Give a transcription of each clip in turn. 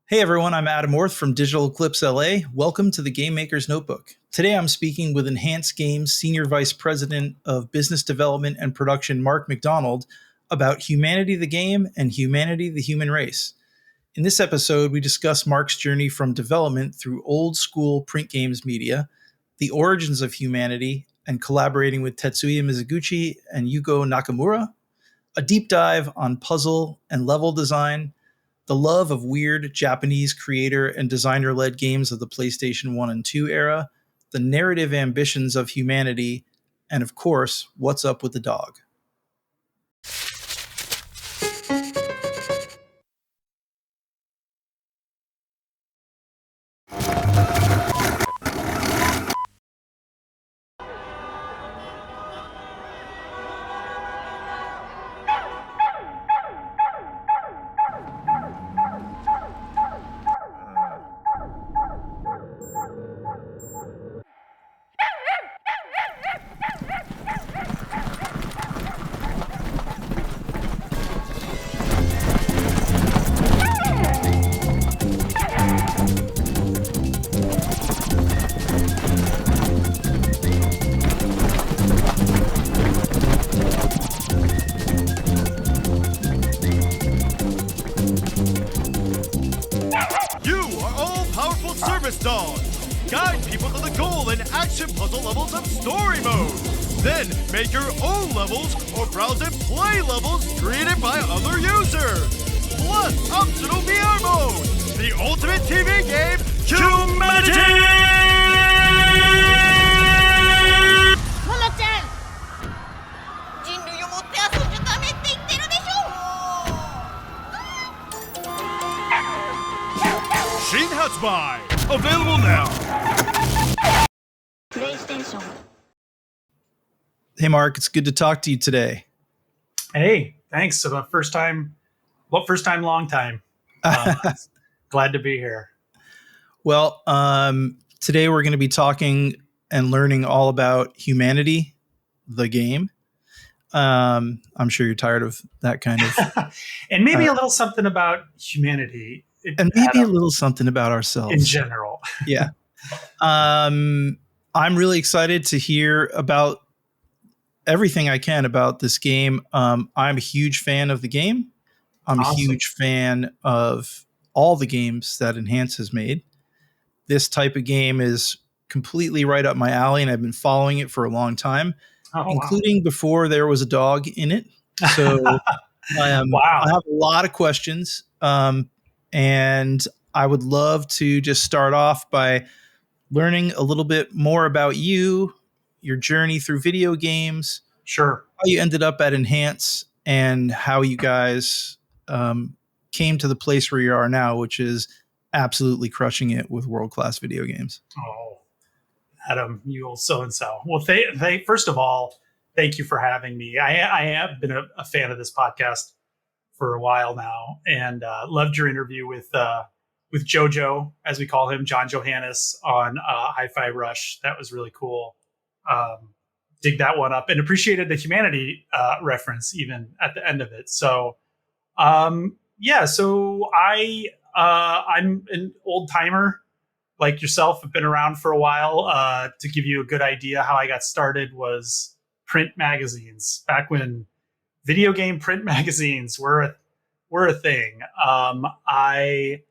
Hey everyone, I'm Adam Orth from Digital Eclipse LA. Welcome to the Game Maker's Notebook. Today I'm speaking with Enhanced Games Senior Vice President of Business Development and Production, Mark McDonald, about Humanity the Game and Humanity the Human Race. In this episode, we discuss Mark's journey from development through old school print games media, the origins of Humanity, and collaborating with Tetsuya Miziguchi and Yugo Nakamura, a deep dive on puzzle and level design, the love of weird Japanese creator and designer-led games of the PlayStation 1 and 2 era, the narrative ambitions of Humanity, and of course, what's up with the dog. Guide people to the goal in action puzzle levels of story mode. Then make your own levels or browse and play levels created by other users. Plus optional VR mode. The ultimate TV game, Humanity! Mama-chan! 人類を持って遊んじゃダメって言ってるでしょ! 新発売! Available now! PlayStation. Hey Mark, it's good to talk to you today. Hey, thanks. So first time, long time. Glad to be here. Well, today we're going to be talking and learning all about Humanity, the game. I'm sure you're tired of that kind of... And maybe a little something about humanity. And maybe a little something about ourselves. In general. Yeah. I'm really excited to hear about everything I can about this game. I'm a huge fan of the game. I'm Awesome. a huge fan of all the games that Enhance has made. This type of game is completely right up my alley, and I've been following it for a long time, including before there was a dog in it. So Wow. I have a lot of questions, and I would love to just start off by learning a little bit more about you, your journey through video games, Sure. how you ended up at Enhance, and how you guys came to the place where you are now, which is absolutely crushing it with world-class video games. Oh, Adam, you old so-and-so. Well, first of all, thank you for having me. I have been a fan of this podcast for a while now, and loved your interview with Jojo, as we call him, John Johannes, on Hi-Fi Rush. That was really cool. Dig that one up, and appreciated the Humanity reference even at the end of it. So, so I'm an old timer like yourself. I've been around for a while. To give you a good idea, how I got started was print magazines back when video game print magazines were a thing. I,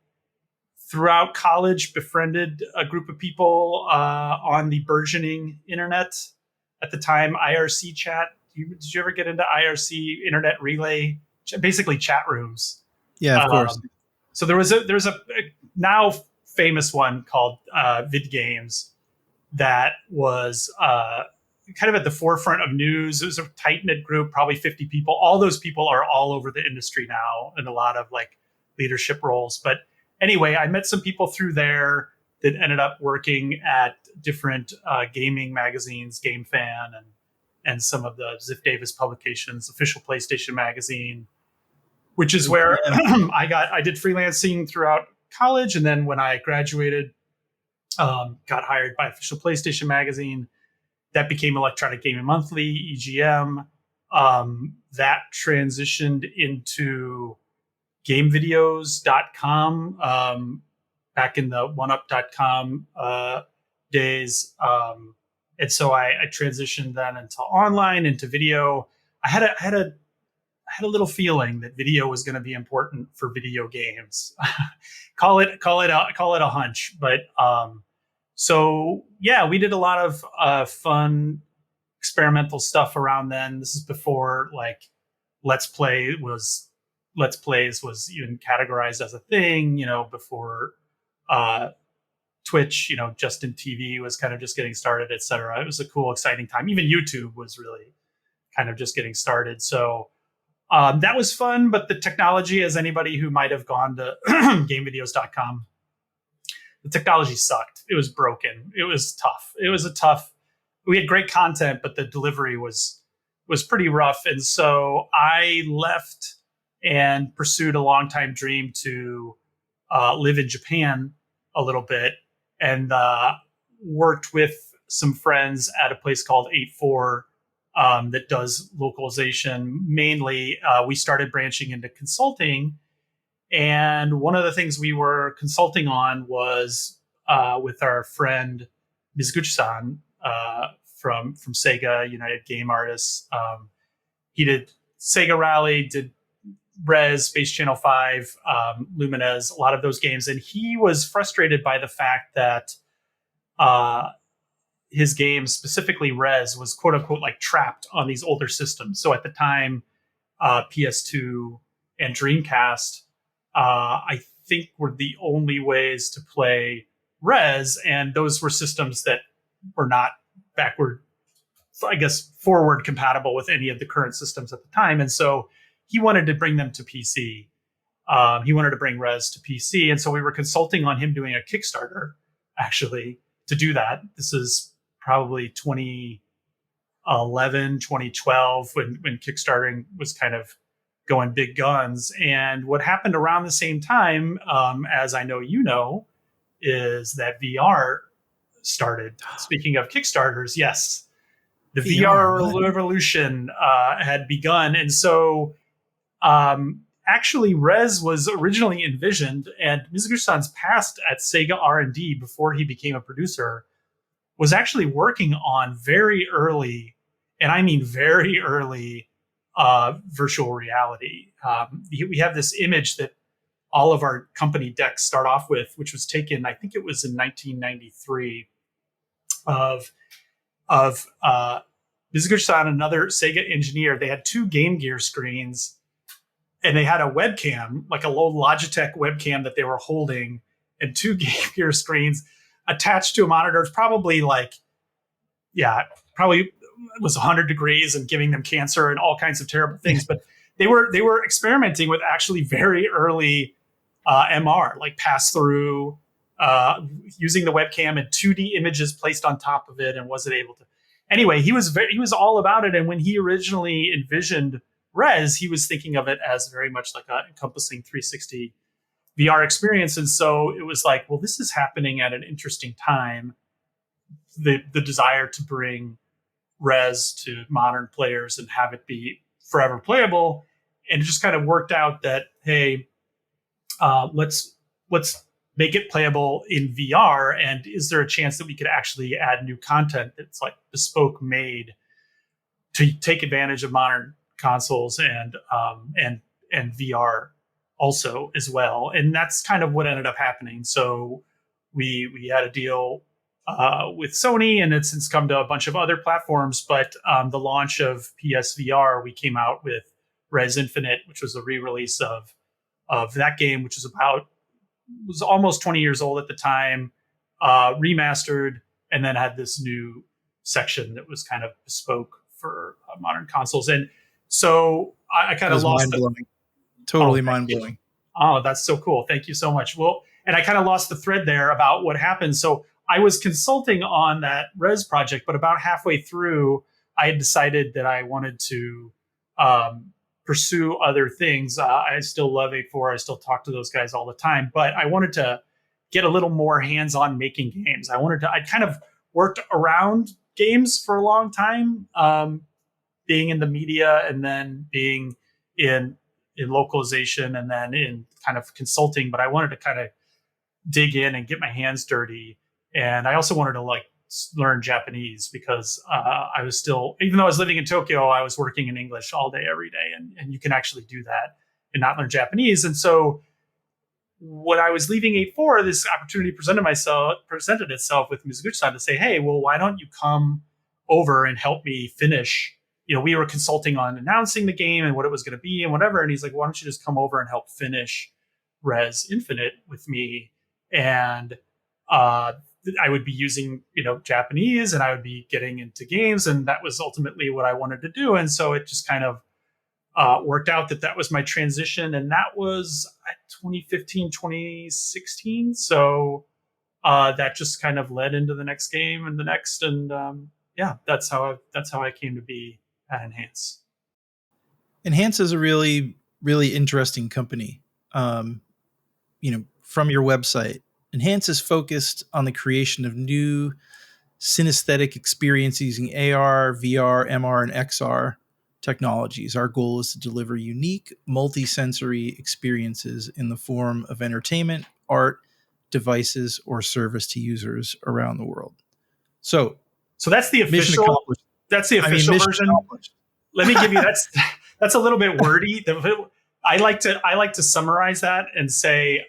throughout college, befriended a group of people on the burgeoning internet. At the time, IRC chat. Did you ever get into IRC, Internet Relay? Basically chat rooms. Yeah, of course. So there's a now famous one called Vid Games that was kind of at the forefront of news. It was a tight-knit group, probably 50 people. All those people are all over the industry now in a lot of like leadership roles. But anyway, I met some people through there that ended up working at different gaming magazines, Game Fan, and some of the Ziff Davis publications, Official PlayStation Magazine, which is where I did freelancing throughout college. And then when I graduated, got hired by Official PlayStation Magazine. That became Electronic Gaming Monthly, EGM. That transitioned into gamevideos.com back in the oneup.com days. And so I transitioned then into online, into video. I had a little feeling that video was going to be important for video games. call it a hunch, but so yeah, we did a lot of fun experimental stuff around then. This is before like Let's Plays was even categorized as a thing, before Twitch, Justin TV was kind of just getting started, etc. It was a cool, exciting time. Even YouTube was really kind of just getting started. So that was fun, but the technology, as anybody who might have gone to gamevideos.com, the technology sucked. It was broken. It was tough. We had great content, but the delivery was pretty rough. And so I left and pursued a longtime dream to live in Japan a little bit, and worked with some friends at a place called 8-4 that does localization. Mainly, we started branching into consulting. And one of the things we were consulting on was with our friend Miziguchi-san from Sega, United Game Artists. He did Sega Rally, did Rez, Space Channel 5, Lumines, a lot of those games. And he was frustrated by the fact that his game, specifically Rez, was quote unquote like trapped on these older systems. So at the time, PS2 and Dreamcast, I think were the only ways to play Rez. And those were systems that were not forward compatible with any of the current systems at the time. And so he wanted to bring them to PC. He wanted to bring Rez to PC. And so we were consulting on him doing a Kickstarter, actually, to do that. This is probably 2011, 2012, when Kickstarting was kind of going big guns. And what happened around the same time, as I know you know, is that VR started. Speaking of Kickstarters, yes, the VR revolution had begun. And so actually, Rez was originally envisioned, and Mizuguchi-san's past at Sega R&D before he became a producer was actually working on very early, and I mean very early, virtual reality. We have this image that all of our company decks start off with, which was taken, I think it was in 1993, of Mizuguchi-san, another Sega engineer. They had two Game Gear screens, and they had a webcam, like a low Logitech webcam that they were holding, and two Game Gear screens attached to a monitor. It's probably was 100 degrees and giving them cancer and all kinds of terrible things. But they were experimenting with actually very early MR, like pass through, using the webcam and 2D images placed on top of it, and wasn't able to. Anyway, he was all about it. And when he originally envisioned Rez, he was thinking of it as very much like an encompassing 360 VR experience. And so it was like, well, this is happening at an interesting time. The desire to bring Rez to modern players and have it be forever playable. And it just kind of worked out that, hey, let's make it playable in VR. And is there a chance that we could actually add new content that's like bespoke made to take advantage of modern consoles and VR also as well? And that's kind of what ended up happening. So we had a deal with Sony, and it's since come to a bunch of other platforms. But the launch of PSVR, we came out with Rez Infinite, which was a re-release of that game, which was almost 20 years old at the time, remastered, and then had this new section that was kind of bespoke for modern consoles. And so I kind of lost totally mind-blowing. Oh, that's so cool. Thank you so much. Well, and I kind of lost the thread there about what happened. So I was consulting on that Rez project, but about halfway through, I had decided that I wanted to pursue other things. I still love 8-4. I still talk to those guys all the time, but I wanted to get a little more hands-on making games. I'd kind of worked around games for a long time, being in the media and then being in in localization and then in kind of consulting, but I wanted to kind of dig in and get my hands dirty. And I also wanted to like learn Japanese because I was still, even though I was living in Tokyo, I was working in English all day, every day. And you can actually do that and not learn Japanese. And so when I was leaving 8-4, this opportunity presented itself with Mizuguchi-san to say, hey, well, why don't you come over and help me finish? We were consulting on announcing the game and what it was going to be and whatever. And he's like, why don't you just come over and help finish Res Infinite with me? And I would be using, Japanese, and I would be getting into games. And that was ultimately what I wanted to do. And so it just kind of worked out that was my transition. And that was 2015, 2016. So that just kind of led into the next game and the next. And that's how I came to be at Enhance. Enhance is a really, really interesting company. From your website, Enhance is focused on the creation of new synesthetic experiences using AR, VR, MR, and XR technologies. Our goal is to deliver unique, multi-sensory experiences in the form of entertainment, art, devices, or service to users around the world. So that's the official. That's the official version. Let me give you that's a little bit wordy. I like to summarize that and say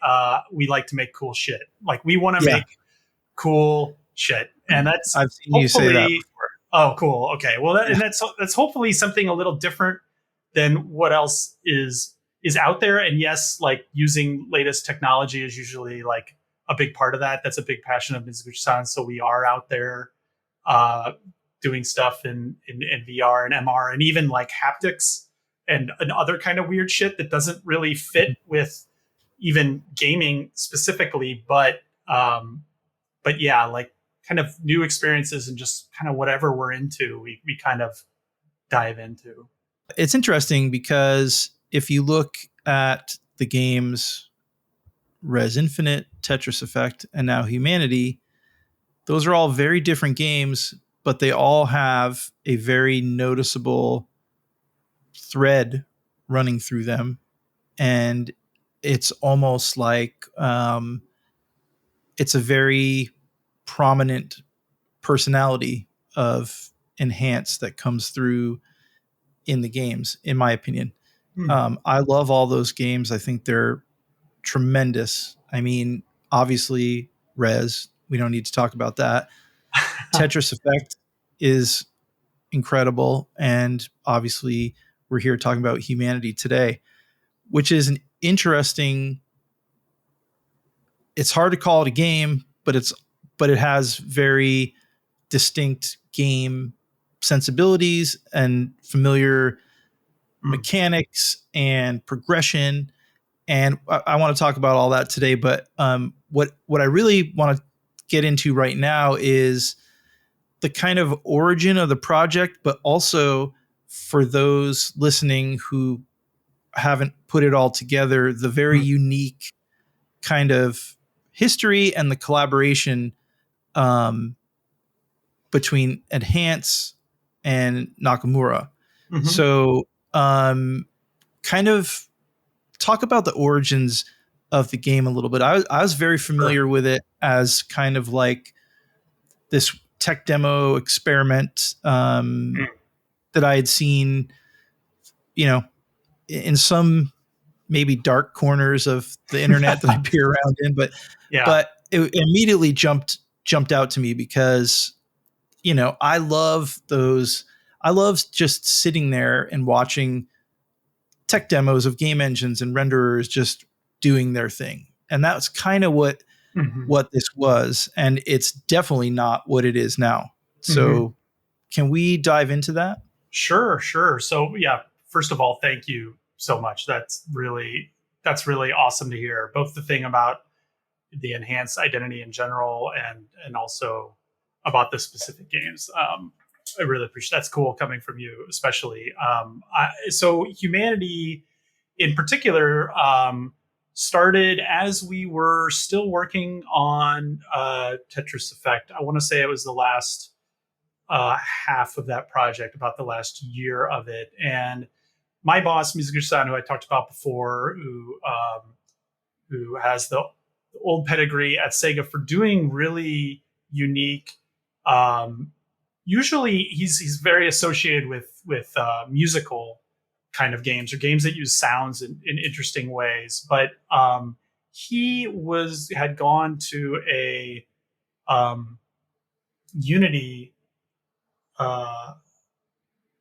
we like to make cool shit. Like we want to make cool shit, and that's I've seen you say that before. Oh, cool. Okay, well, that's hopefully something a little different than what else is out there. And yes, like using latest technology is usually like a big part of that. That's a big passion of Mizuguchi-san. So we are out there doing stuff in VR and MR and even like haptics and other kind of weird shit that doesn't really fit with even gaming specifically, but yeah, like kind of new experiences and just kind of whatever we're into, we kind of dive into. It's interesting because if you look at the games Res Infinite, Tetris Effect, and now Humanity, those are all very different games, but they all have a very noticeable thread running through them. And it's almost like it's a very prominent personality of Enhance that comes through in the games, in my opinion. I love all those games. I think they're tremendous. I mean, obviously, Res, we don't need to talk about that. Tetris Effect is incredible. And obviously, we're here talking about Humanity today, which is an interesting, it's hard to call it a game, but it has very distinct game sensibilities and familiar mechanics and progression. And I want to talk about all that today. But what I really want to get into right now is the kind of origin of the project, but also for those listening who haven't put it all together, the very unique kind of history and the collaboration between Enhance and Nakamura. So kind of talk about the origins of the game a little bit. I was very familiar with it as kind of like this tech demo experiment that I had seen, in some maybe dark corners of the internet that I peer around in, but it immediately jumped out to me because, I love those. I love just sitting there and watching tech demos of game engines and renderers just doing their thing. And that's kind of what this was. And it's definitely not what it is now. So can we dive into that? Sure. So yeah, first of all, thank you so much. That's really awesome to hear. Both the thing about the enhanced identity in general and also about the specific games. I really appreciate that's cool coming from you, especially. So Humanity in particular started as we were still working on Tetris Effect. I want to say it was the last half of that project, about the last year of it. And my boss, Mizuguchi-san, who I talked about before, who has the old pedigree at Sega for doing really unique. Usually, he's very associated with musical kind of games or games that use sounds in interesting ways. But he had gone to a Unity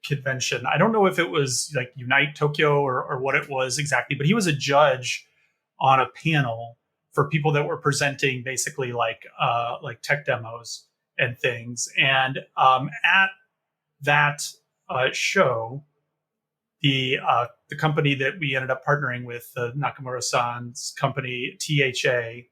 convention. I don't know if it was like Unite Tokyo or what it was exactly, but he was a judge on a panel for people that were presenting basically like tech demos and things. And at that show, the company that we ended up partnering with, Nakamura-san's company, THA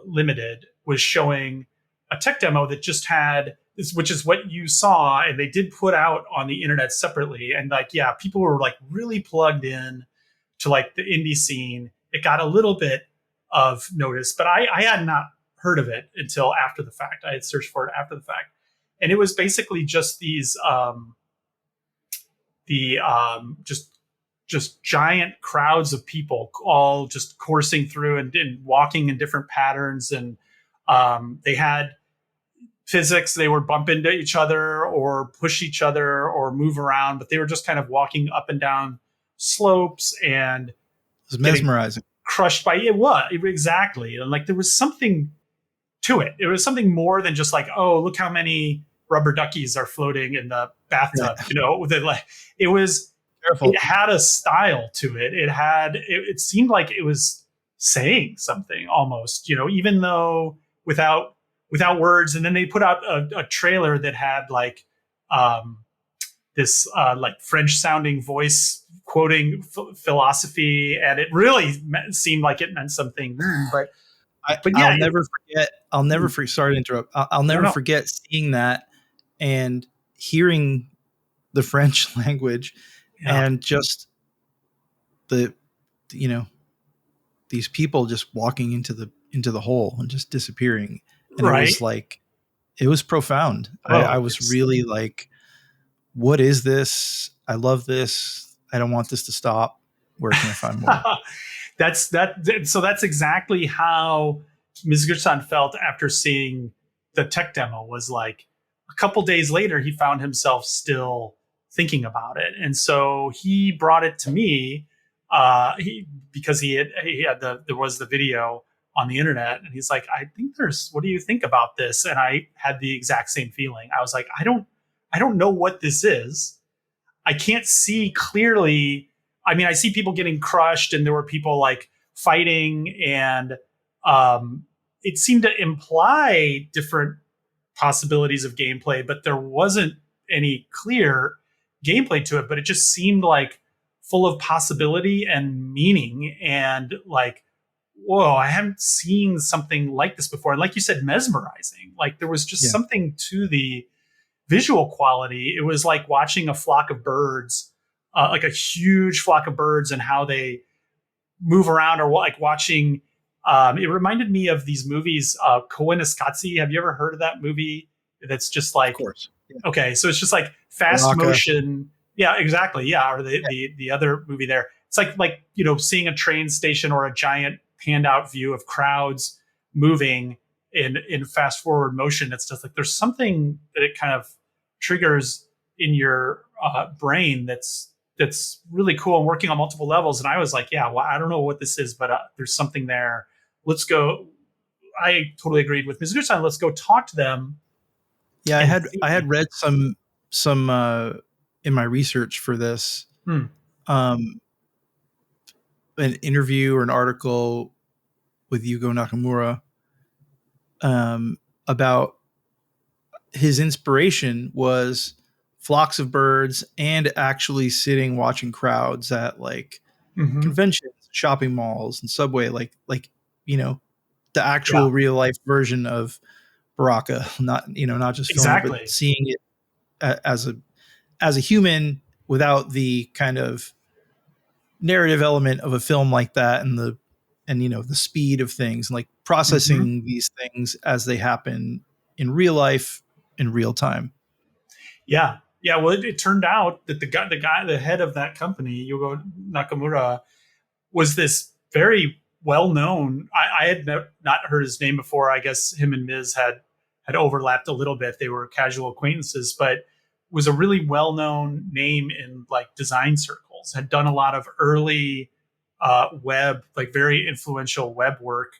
Limited, was showing a tech demo that just had this, which is what you saw, and they did put out on the internet separately. And like, yeah, people were like really plugged in to like the indie scene. It got a little bit of notice, but I had not heard of it until after the fact. I had searched for it after the fact, and it was basically just these just giant crowds of people all just coursing through and walking in different patterns, and they had physics. They would bump into each other or push each other or move around, but they were just kind of walking up and down slopes and it was mesmerizing, crushed by it. Was exactly, and like there was something to it. It was something more than just like, oh, look how many rubber duckies are floating in the bathtub. Yeah. You know, that like it was. Careful. It had a style to it. It seemed like it was saying something almost. You know, even though without words. And then they put out a trailer that had like this like French sounding voice quoting philosophy, and it really seemed like it meant something. But yeah, I'll never forget. Sorry to interrupt. I'll never forget seeing that and hearing the French language and just these people just walking into the hole and just disappearing. And it was like, it was profound. I was really like, what is this? I love this. I don't want this to stop. Where can I find more? So that's exactly how Mizuguchi-san felt after seeing the tech demo. Was like a couple days later, he found himself still thinking about it. And so he brought it to me because there was the video on the internet, and he's like, what do you think about this? And I had the exact same feeling. I was like, I don't know what this is. I can't see clearly. I mean, I see people getting crushed, and there were people like fighting, and it seemed to imply different possibilities of gameplay, but there wasn't any clear gameplay to it. But it just seemed like full of possibility and meaning, and like, whoa, I haven't seen something like this before. And like you said, mesmerizing. Like there was just something to the visual quality. It was like watching a flock of birds, like a huge flock of birds, and how they move around, or like watching. It reminded me of these movies, Koeniskatsu. Have you ever heard of that movie? That's just like, of course. Yeah. Okay, so it's just like fast motion. Yeah, exactly. Yeah, or the other movie there. It's like seeing a train station or a giant panned out view of crowds moving in fast forward motion. It's just like there's something that it kind of triggers in your brain that's really cool and working on multiple levels. And I was like, yeah, well, I don't know what this is, but there's something there. Let's go. I totally agreed with Mizuguchi-san. Let's go talk to them. Yeah, I had read some in my research for this, an interview or an article with Yugo Nakamura about his inspiration was flocks of birds and actually sitting watching crowds at like conventions, shopping malls, and Subway, like the actual real life version of Baraka, not just film, but seeing it as a human without the kind of narrative element of a film like that, and the speed of things, and like processing these things as they happen in real life in real time. Yeah. Yeah, well, it turned out that the head of that company, Yugo Nakamura, was this very well known. I had not heard his name before. I guess him and Miz had overlapped a little bit. They were casual acquaintances, but was a really well known name in like design circles. Had done a lot of early web, like very influential web work,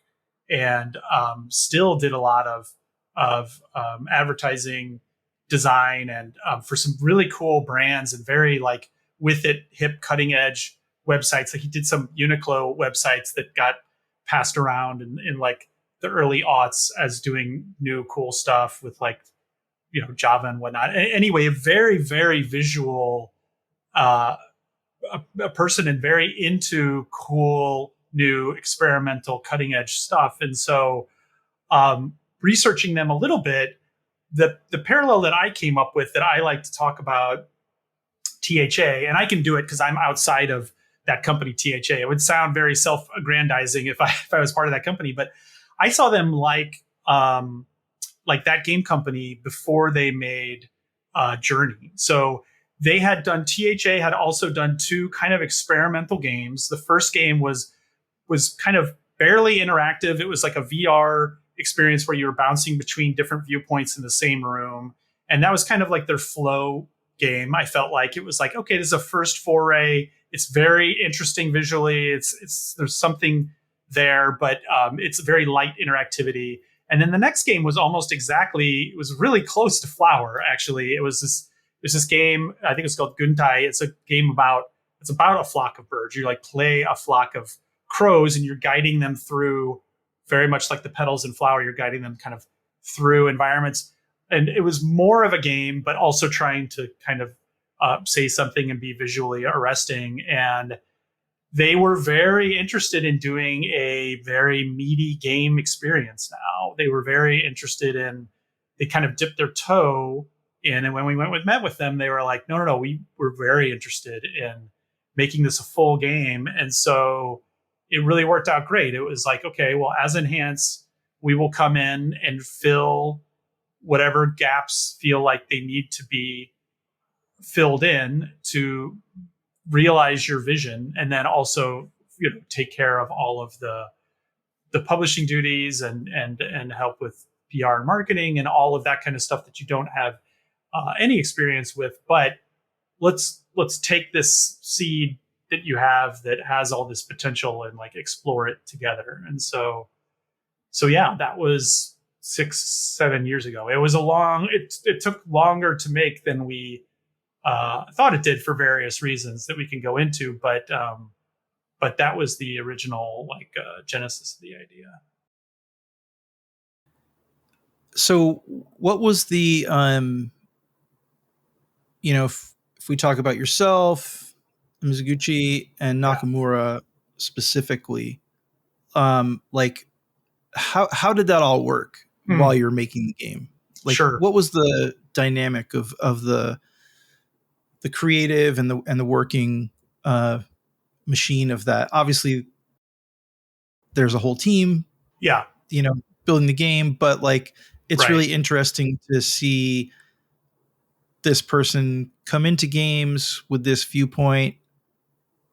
and still did a lot of advertising design and for some really cool brands and very like with it hip cutting edge websites. Like he did some Uniqlo websites that got passed around in like the early aughts as doing new cool stuff with like, you know, Java and whatnot. Anyway, a very, very visual a person and very into cool, new, experimental, cutting edge stuff. And so researching them a little bit, the parallel that I came up with that I like to talk about THA, and I can do it because I'm outside of that company, THA. It would sound very self-aggrandizing if I was part of that company, but I saw them like that game company before they made Journey. So they had done, THA had also done two kind of experimental games. The first game was kind of barely interactive. It was like a VR experience where you were bouncing between different viewpoints in the same room. And that was kind of like their flow game. I felt like it was like, okay, this is a first foray. It's very interesting visually. It's there's something there, but it's very light interactivity. And then the next game was almost exactly, it was really close to Flower, actually. It was this game, I think it's called Guntai. It's a game it's about a flock of birds. You like play a flock of crows and you're guiding them through, very much like the petals in Flower, you're guiding them kind of through environments. And it was more of a game, but also trying to kind of say something and be visually arresting. And they were very interested in doing a very meaty game experience now. They were very interested in, they kind of dipped their toe in. And when we met with them, they were like, no, we were very interested in making this a full game. And so it really worked out great. It was like, okay, well, as Enhance, we will come in and fill whatever gaps feel like they need to be filled in to realize your vision, and then also, you know, take care of all of the publishing duties and help with PR and marketing and all of that kind of stuff that you don't have any experience with. But let's take this seed that you have that has all this potential and like explore it together. And so yeah, that was 6-7 years ago. It was it took longer to make than we thought it did for various reasons that we can go into, but that was the original genesis of the idea. So what was the if we talk about yourself, Miziguchi, and Nakamura specifically, like how did that all work while you're making the game? Like, sure. What was the dynamic of the creative and the working machine of that? Obviously, there's a whole team, building the game, but like it's right. really interesting to see this person come into games with this viewpoint,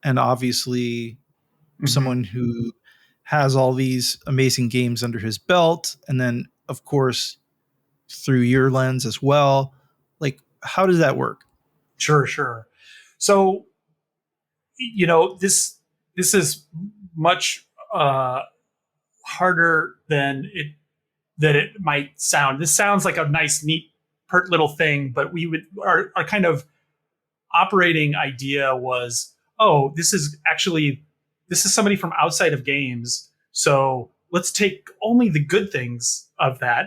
and obviously someone who has all these amazing games under his belt, and then of course through your lens as well. Like, how does that work? Sure. So, this is much harder than it might sound. This sounds like a nice, neat, pert little thing, but our kind of operating idea was, this is somebody from outside of games. So let's take only the good things of that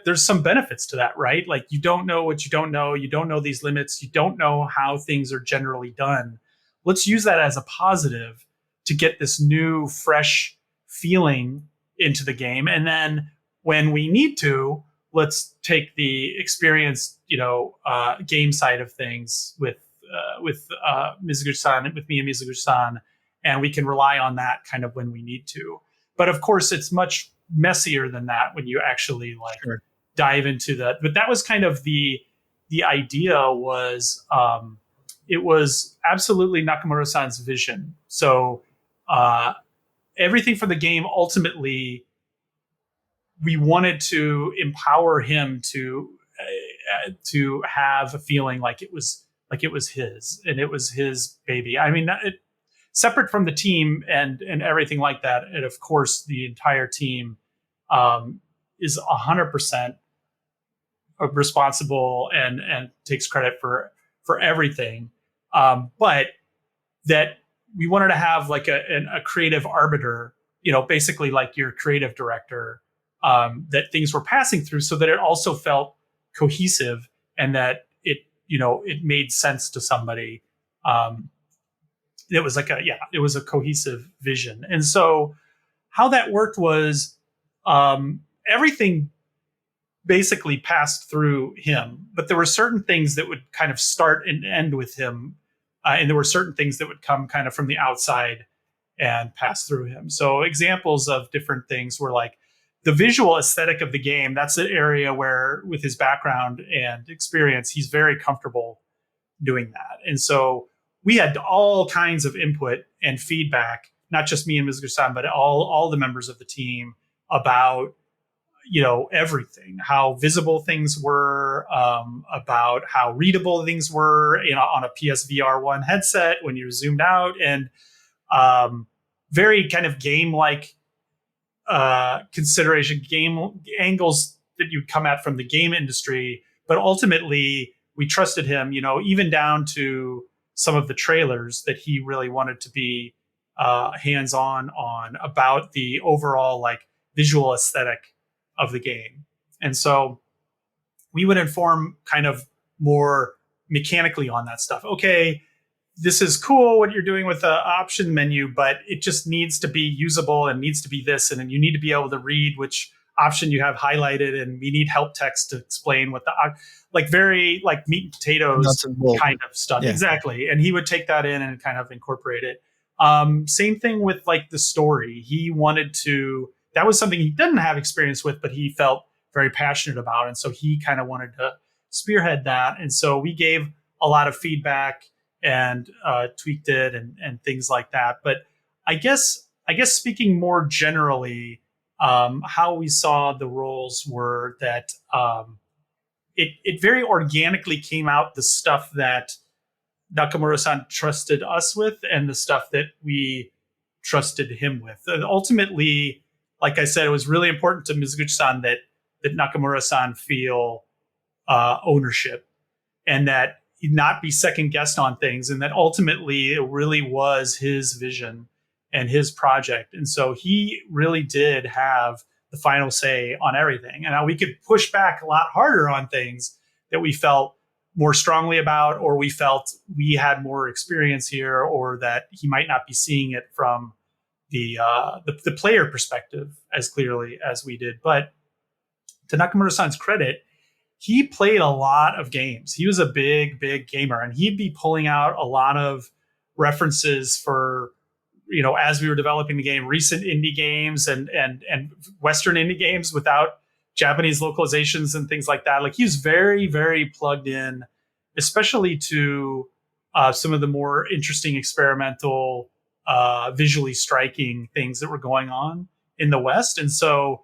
there's some benefits to that, right? Like, you don't know what you don't know. You don't know these limits. You don't know how things are generally done. Let's use that as a positive to get this new, fresh feeling into the game. And then when we need to, let's take the experienced, game side of things with Mizuguchi-san, with me and Mizuguchi-san, and we can rely on that kind of when we need to. But of course, it's much messier than that when you actually dive into that. But that was kind of the the idea was it was absolutely Nakamura-san's vision. So everything for the game, ultimately, we wanted to empower him to have a feeling like it was his, and it was his baby. I mean, separate from the team and everything like that, and of course the entire team is 100% responsible and takes credit for everything. But that we wanted to have like a creative arbiter, basically like your creative director, that things were passing through, so that it also felt cohesive and that it made sense to somebody. It was it was a cohesive vision. And so how that worked was everything basically passed through him, but there were certain things that would kind of start and end with him. And there were certain things that would come kind of from the outside and pass through him. So examples of different things were like the visual aesthetic of the game. That's an area where, with his background and experience, he's very comfortable doing that. And so we had all kinds of input and feedback, not just me and Miziguchi-san, but all the members of the team about everything, how visible things were, about how readable things were, on a PSVR1 headset when you're zoomed out, and very kind of game-like consideration, game angles that you'd come at from the game industry. But ultimately, we trusted him, even down to some of the trailers that he really wanted to be hands-on on about the overall like visual aesthetic of the game. And so we would inform kind of more mechanically on that stuff. Okay, this is cool what you're doing with the option menu, but it just needs to be usable and needs to be this. And then you need to be able to read which option you have highlighted. And we need help text to explain what very like meat and potatoes kind of stuff. Yeah. Exactly. And he would take that in and kind of incorporate it. Same thing with like the story. He wanted to, that was something he didn't have experience with, but he felt very passionate about. And so he kind of wanted to spearhead that. And so we gave a lot of feedback and tweaked it and things like that. But I guess speaking more generally, how we saw the roles were that it very organically came out, the stuff that Nakamura-san trusted us with and the stuff that we trusted him with. And ultimately, like I said, it was really important to Miziguchi-san that Nakamura-san feel ownership, and that he'd not be second guessed on things, and that ultimately it really was his vision and his project. And so he really did have the final say on everything. And now we could push back a lot harder on things that we felt more strongly about, or we felt we had more experience here, or that he might not be seeing it from the player perspective as clearly as we did. But to Nakamura-san's credit, he played a lot of games. He was a big gamer, and he'd be pulling out a lot of references for, as we were developing the game, recent indie games and Western indie games without Japanese localizations and things like that. Like, he was very, very plugged in, especially to some of the more interesting experimental, visually striking things that were going on in the West. And so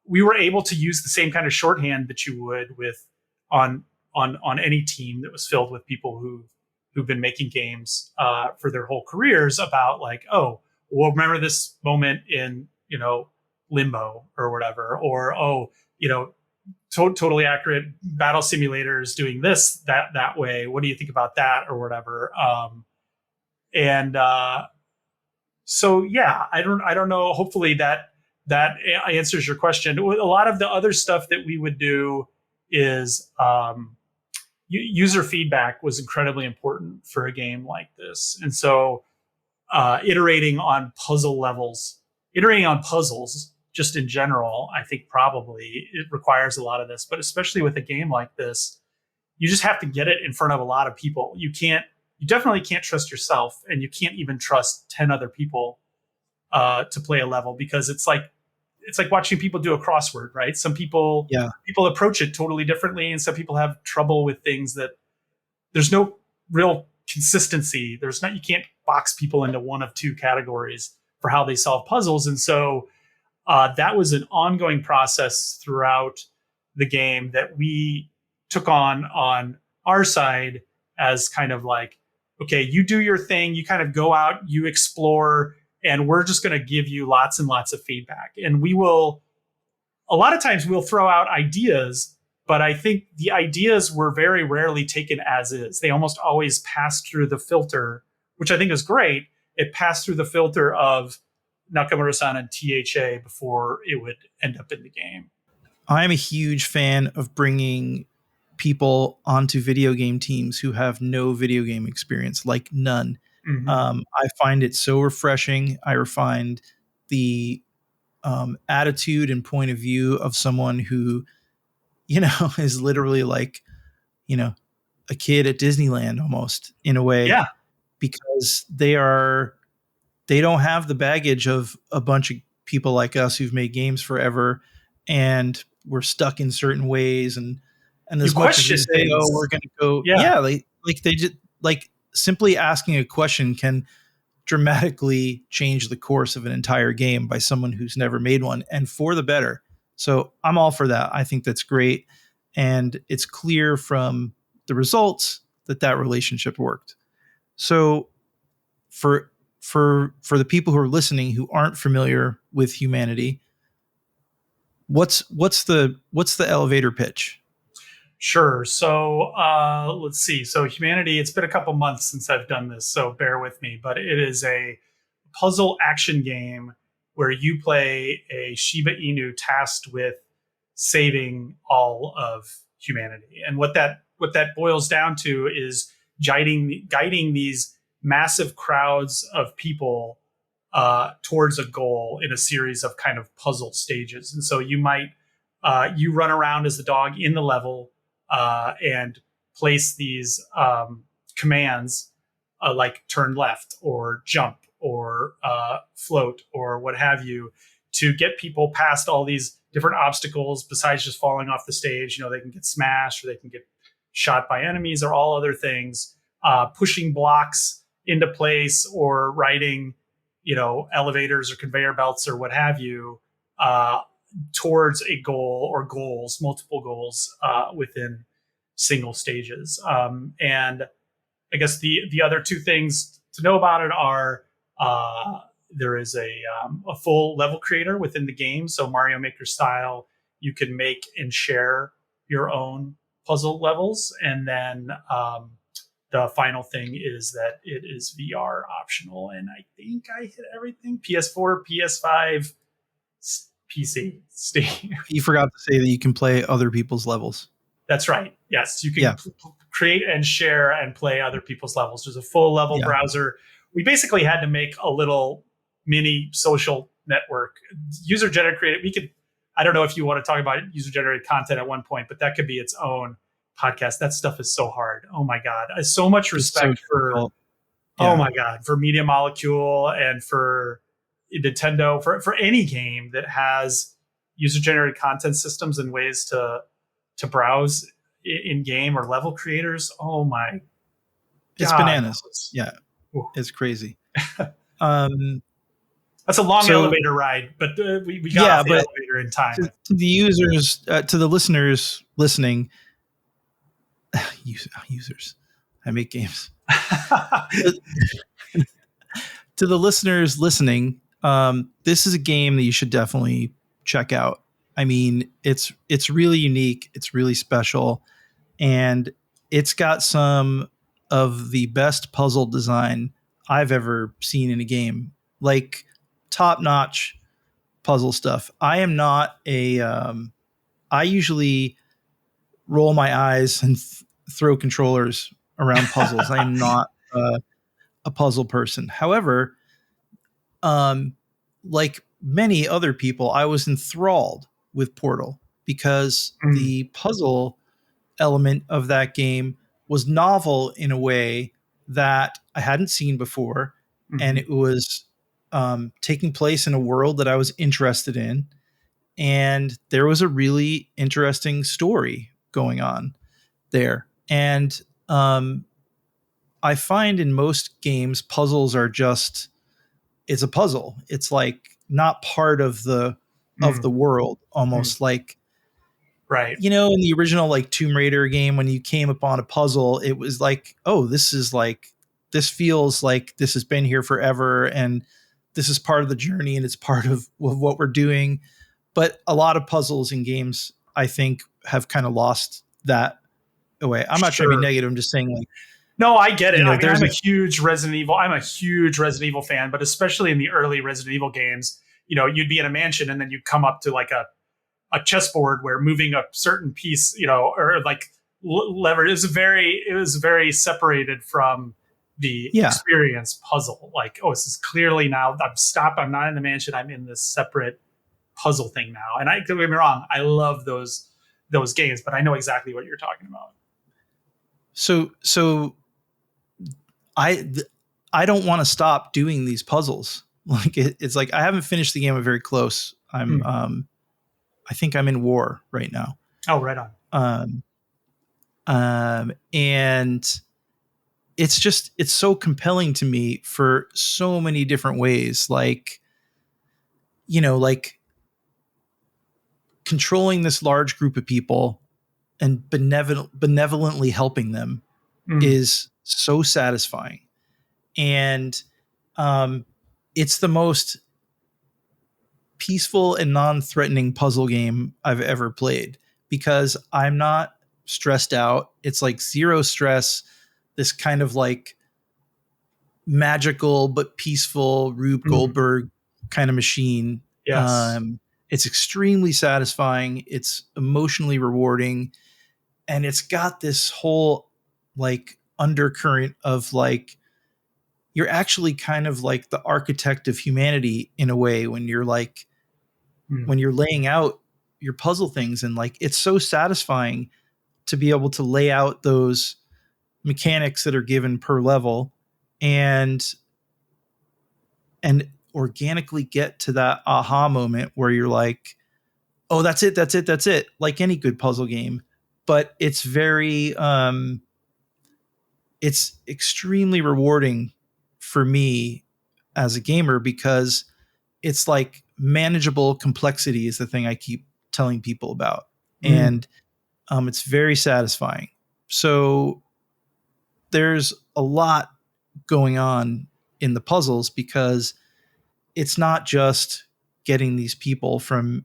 we were able to use the same kind of shorthand that you would with on any team that was filled with people who've been making games for their whole careers, about like, oh, well, remember this moment in Limbo or whatever, or totally accurate battle simulators doing this that way. What do you think about that or whatever? So yeah, I don't know. Hopefully that answers your question. A lot of the other stuff that we would do is user feedback was incredibly important for a game like this. And so iterating on puzzles just in general, I think probably it requires a lot of this, but especially with a game like this, you just have to get it in front of a lot of people. You definitely can't trust yourself, and you can't even trust 10 other people to play a level, because it's like it's like watching people do a crossword, right? Some people approach it totally differently, and some people have trouble with things that there's no real consistency. You can't box people into one of two categories for how they solve puzzles. And so that was an ongoing process throughout the game that we took on our side as kind of like, okay, you do your thing, you kind of go out, you explore, and we're just going to give you lots and lots of feedback. And a lot of times we'll throw out ideas, but I think the ideas were very rarely taken as is. They almost always passed through the filter, which I think is great. It passed through the filter of Nakamura-san and THA before it would end up in the game. I'm a huge fan of bringing people onto video game teams who have no video game experience, like none. Mm-hmm. I find it so refreshing. I find the attitude and point of view of someone who, is literally like, a kid at Disneyland almost in a way. Yeah. Because they don't have the baggage of a bunch of people like us who've made games forever, and we're stuck in certain ways. And as much as you say, oh, we're going to go, they just like simply asking a question can dramatically change the course of an entire game by someone who's never made one, and for the better. So I'm all for that. I think that's great. And it's clear from the results that relationship worked. So for the people who are listening who aren't familiar with Humanity, what's the elevator pitch? Sure. So let's see. So Humanity, it's been a couple months since I've done this, so bear with me. But it is a puzzle action game where you play a Shiba Inu tasked with saving all of humanity. And what that boils down to is guiding these massive crowds of people towards a goal in a series of kind of puzzle stages. And so you might you run around as the dog in the level and place these commands like turn left or jump or float or what have you to get people past all these different obstacles besides just falling off the stage. They can get smashed or they can get shot by enemies or all other things, pushing blocks into place or riding, elevators or conveyor belts or what have you, towards a goal or goals, multiple goals within single stages. And I guess the other two things to know about it are there is a full level creator within the game. So Mario Maker style, you can make and share your own puzzle levels. And then the final thing is that it is VR optional. And I think I hit everything. PS4, PS5, PC, Steam. You forgot to say that you can play other people's levels. That's right. Yes, you can create and share and play other people's levels. There's a full level browser. We basically had to make a little mini social network. User generated. I don't know if you want to talk about user generated content at one point, but that could be its own podcast. That stuff is so hard. Oh my God. I have so much respect for Media Molecule and for Nintendo, for any game that has user generated content systems and ways to browse in game or level creators. Oh my. It's God. Bananas. Yeah. Ooh. It's crazy. That's a long elevator ride, but we got off the elevator in time. To the users, to the listeners listening, users, I make games. To the listeners listening, this is a game that you should definitely check out. I mean, it's really unique. It's really special. And it's got some of the best puzzle design I've ever seen in a game. Like top-notch puzzle stuff. I am not I usually roll my eyes and throw controllers around puzzles. I am not a puzzle person. However, like many other people, I was enthralled with Portal because the puzzle element of that game was novel in a way that I hadn't seen before. And it was taking place in a world that I was interested in. and there was a really interesting story going on there. And I find in most games, puzzles are just, it's a puzzle. It's like not part of the world, almost like, right. you know, in the original like Tomb Raider game, when you came upon a puzzle, it was like, oh, this feels like this has been here forever, and this is part of the journey, and it's part of what we're doing. But a lot of puzzles in games, I think, have kind of lost that away. I'm not trying to be negative. I'm just saying, like, no, I get it. You know, I mean, I'm a huge Resident Evil fan, but especially in the early Resident Evil games, you know, you'd be in a mansion and then you'd come up to like a chessboard where moving a certain piece, you know, or like lever, it was very separated from the experience puzzle. Like, oh, this is clearly now I'm not in the mansion. I'm in this separate puzzle thing now. And don't get me wrong, I love those games, but I know exactly what you're talking about. So I don't want to stop doing these puzzles. Like it's like I haven't finished the game. I'm very close. I think I'm in war right now. Oh, right on. And it's so compelling to me for so many different ways. Like, you know, like controlling this large group of people and benevolently helping them is so satisfying. And it's the most peaceful and non-threatening puzzle game I've ever played, because I'm not stressed out. It's like zero stress, this kind of like magical but peaceful Rube Goldberg kind of machine. Yes. It's extremely satisfying. It's emotionally rewarding. And it's got this whole like undercurrent of like, you're actually kind of like the architect of humanity in a way when you're like, when you're laying out your puzzle things. And like, it's so satisfying to be able to lay out those mechanics that are given per level and organically get to that aha moment where you're like, oh, that's it. Like any good puzzle game. But it's very, it's extremely rewarding for me as a gamer, because it's like manageable complexity is the thing I keep telling people about. And it's very satisfying. So there's a lot going on in the puzzles, because it's not just getting these people from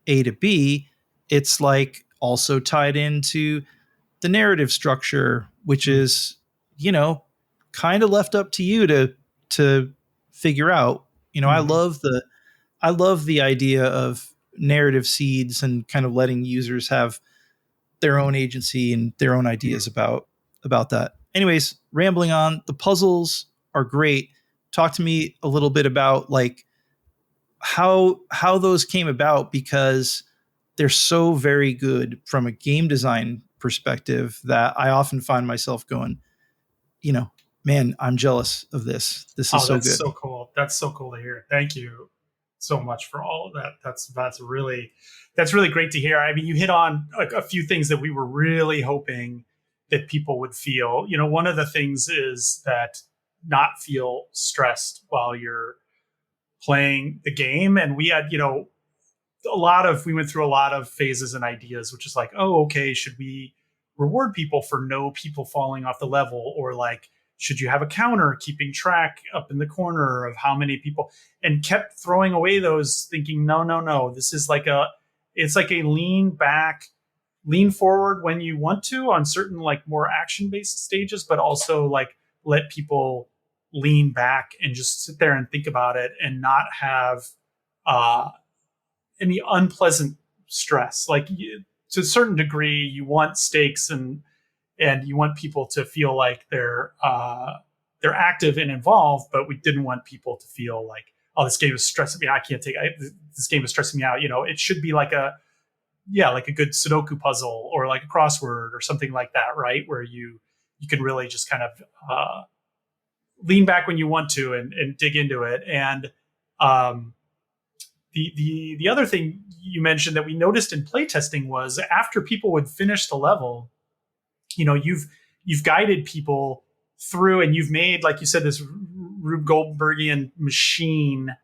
A to B. It's like also tied into the narrative structure, which is, you know, kind of left up to you to figure out. You know, I love the idea of narrative seeds and kind of letting users have their own agency and their own ideas about that. Anyways, rambling on, the puzzles are great. Talk to me a little bit about like how those came about, because they're so very good from a game design perspective that I often find myself going, you know, man, I'm jealous of this. This is so good. That's so cool. That's so cool to hear. Thank you so much for all of that. That's really great to hear. I mean, you hit on a few things that we were really hoping that people would feel. You know, one of the things is that not feel stressed while you're playing the game. And we had, you know, we went through a lot of phases and ideas, which is like, oh, okay, should we reward people for no people falling off the level? Or like, should you have a counter keeping track up in the corner of how many people, and kept throwing away those, thinking, no, this is like it's like a lean forward when you want to on certain like more action based stages, but also like let people lean back and just sit there and think about it and not have any unpleasant stress. Like to a certain degree, you want stakes and you want people to feel like they're active and involved, but we didn't want people to feel like, oh, this game is stressing me. This game is stressing me out. You know, it should be like a good Sudoku puzzle or like a crossword or something like that, right? Where you can really just kind of lean back when you want to and dig into it. And the other thing you mentioned that we noticed in playtesting was after people would finish the level, you've guided people through, and you've made, like you said, this Rube Goldbergian machine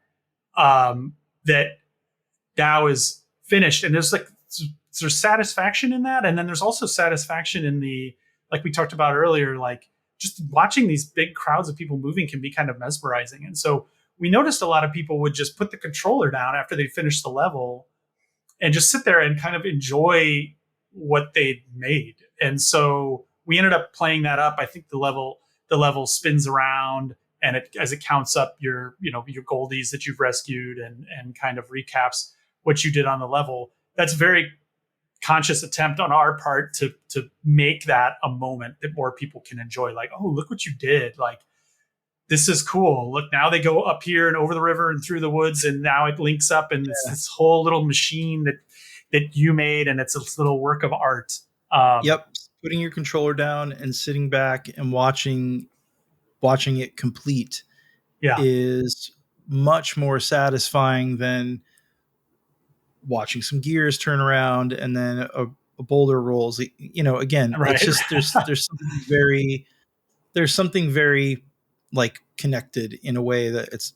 that now is finished. And there's satisfaction in that, and then there's also satisfaction in the, like we talked about earlier, like just watching these big crowds of people moving can be kind of mesmerizing. And so we noticed a lot of people would just put the controller down after they finished the level and just sit there and kind of enjoy what they'd made. And so we ended up playing that up. I think the level spins around, and as it counts up your goldies that you've rescued, and kind of recaps what you did on the level. That's a very conscious attempt on our part to make that a moment that more people can enjoy. Like, oh, look what you did. Like, this is cool. Look, now they go up here and over the river and through the woods, and now it links up, and it's this whole little machine that you made, and it's a little work of art. Yep. Putting your controller down and sitting back and watching it complete is much more satisfying than watching some gears turn around and then a boulder rolls. Again, right. It's just there's something very like connected in a way that it's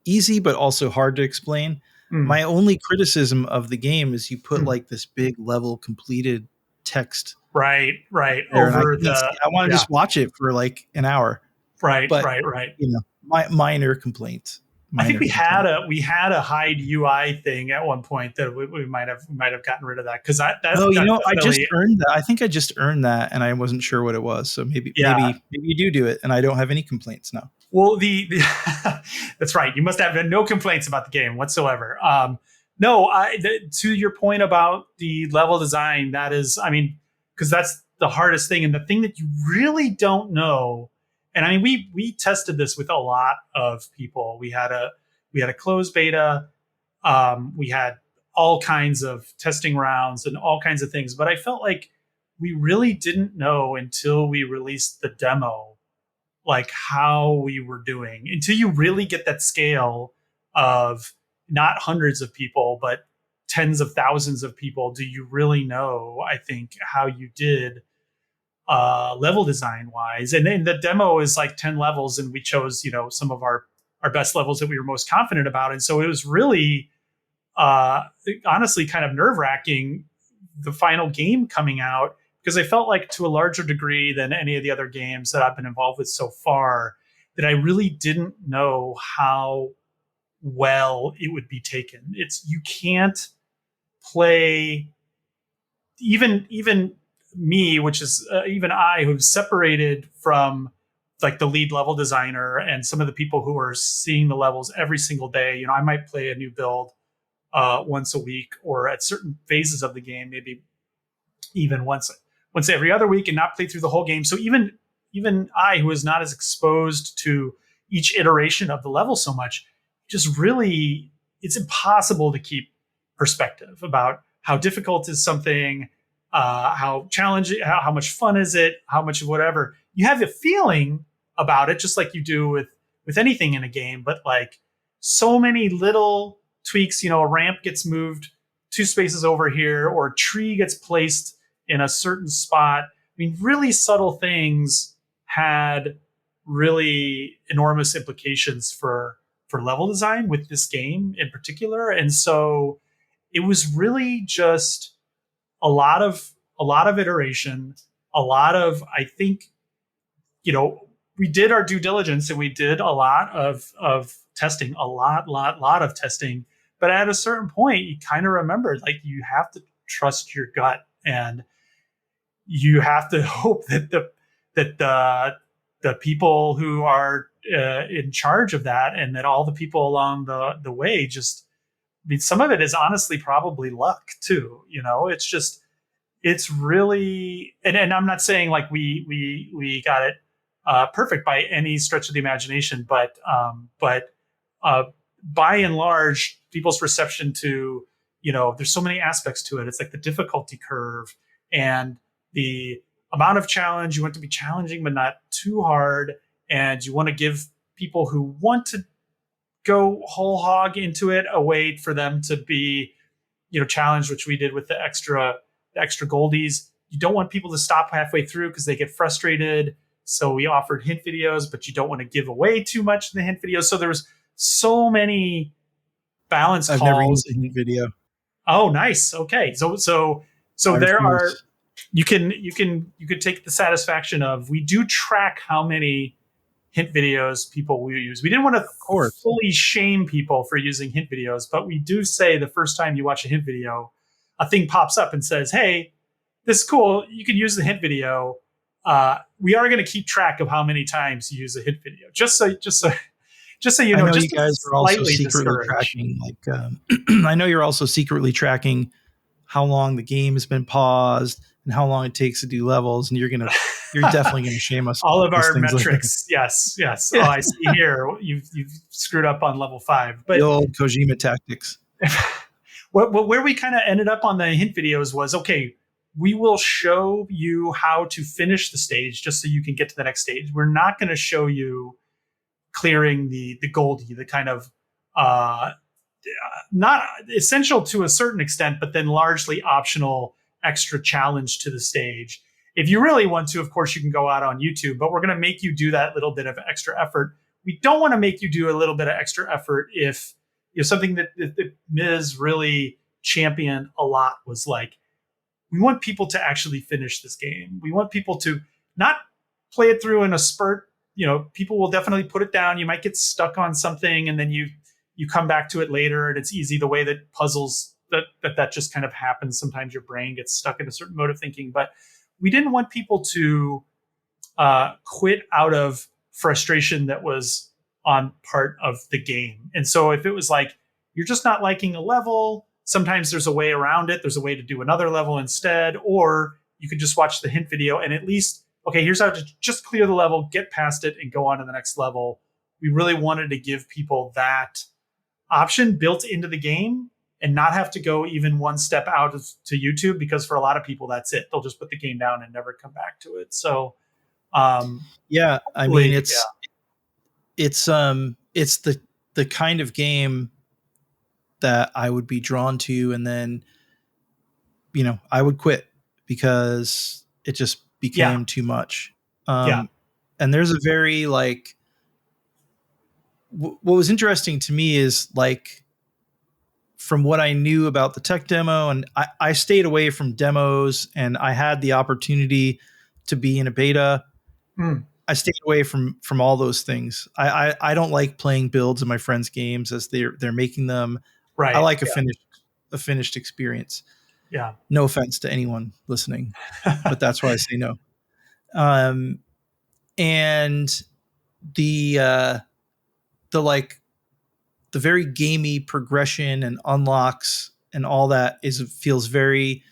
easy but also hard to explain. My only criticism of the game is you put like this big level completed text right over I want to just watch it for like an hour. Right. My minor complaint. I think we had a hide UI thing at one point that we might have gotten rid of that, because I just earned that. I think I just earned that, and I wasn't sure what it was. So maybe you do it, and I don't have any complaints now. Well, the that's right. You must have no complaints about the game whatsoever. To your point about the level design, that is, because that's the hardest thing, and the thing that you really don't know. And we tested this with a lot of people. We had a closed beta. We had all kinds of testing rounds and all kinds of things. But I felt like we really didn't know until we released the demo, like how we were doing, until you really get that scale of not hundreds of people, but tens of thousands of people. Do you really know, I think, how you did level design wise? And then the demo is like 10 levels, and we chose some of our best levels that we were most confident about. And so it was really honestly kind of nerve-wracking, the final game coming out, because I felt like, to a larger degree than any of the other games that I've been involved with so far, that I really didn't know how well it would be taken. You can't play, even me, which is even I, who's separated from like the lead level designer and some of the people who are seeing the levels every single day. I might play a new build once a week, or at certain phases of the game, maybe even once every other week, and not play through the whole game. So even I, who is not as exposed to each iteration of the level so much, just really, it's impossible to keep perspective about how difficult is something, how challenging, how much fun is it, how much of whatever. You have a feeling about it, just like you do with anything in a game, but like so many little tweaks, a ramp gets moved 2 spaces over here, or a tree gets placed in a certain spot. Really subtle things had really enormous implications for level design with this game in particular. And so it was really just a lot of iteration, a lot of, I think, we did our due diligence, and we did a lot of testing, a lot of testing. But at a certain point, you kind of remember, like, you have to trust your gut, and you have to hope that the people who are in charge of that, and that all the people along the way, just, some of it is honestly probably luck too. It's really, and I'm not saying like we got it perfect by any stretch of the imagination, but by and large, people's reception to, there's so many aspects to it. It's like the difficulty curve and the amount of challenge. You want to be challenging, but not too hard. And you want to give people who want to go whole hog into it, a way for them to be, challenged, which we did with the extra Goldies. You don't want people to stop halfway through because they get frustrated. So we offered hint videos, but you don't want to give away too much in the hint videos. So there was so many balance calls. I've never used a hint video. Oh, nice. Okay. So there are, you could take the satisfaction of, we do track how many hint videos people will use. We didn't want to fully shame people for using hint videos, but we do say the first time you watch a hint video, a thing pops up and says, hey, this is cool. You can use the hint video. We are going to keep track of how many times you use a hint video, just so you know. I know just you guys are also secretly tracking. I know you're also secretly tracking how long the game has been paused and how long it takes to do levels, and you're definitely going to shame us. All of our metrics, yes. Yeah. Oh, I see here you've screwed up on level 5, but the old Kojima tactics. Where we kind of ended up on the hint videos was, okay, we will show you how to finish the stage just so you can get to the next stage. We're not going to show you clearing the Goldie, the kind of not essential to a certain extent, but then largely optional extra challenge to the stage. If you really want to, of course, you can go out on YouTube, but we're going to make you do that little bit of extra effort. We don't want to make you do a little bit of extra effort if something that Ms. really championed a lot was like, we want people to actually finish this game. We want people to not play it through in a spurt. People will definitely put it down. You might get stuck on something and then you come back to it later, and it's easy the way that puzzles that just kind of happens. Sometimes your brain gets stuck in a certain mode of thinking, but we didn't want people to quit out of frustration that was on part of the game. And so if it was like, you're just not liking a level, sometimes there's a way around it. There's a way to do another level instead, or you could just watch the hint video and at least, okay, here's how to just clear the level, get past it, and go on to the next level. We really wanted to give people that option built into the game and not have to go even one step out to YouTube, because for a lot of people, that's it. They'll just put the game down and never come back to it. So, yeah, I mean, it's the kind of game that I would be drawn to, and then, I would quit because it just became too much. And there's a very what was interesting to me is from what I knew about the tech demo, and I stayed away from demos, and I had the opportunity to be in a beta. I stayed away from all those things. I don't like playing builds of my friends' games as they're making them. Right. I like a finished experience. Yeah. No offense to anyone listening, but that's why I say no. And the very gamey progression and unlocks and all that feels very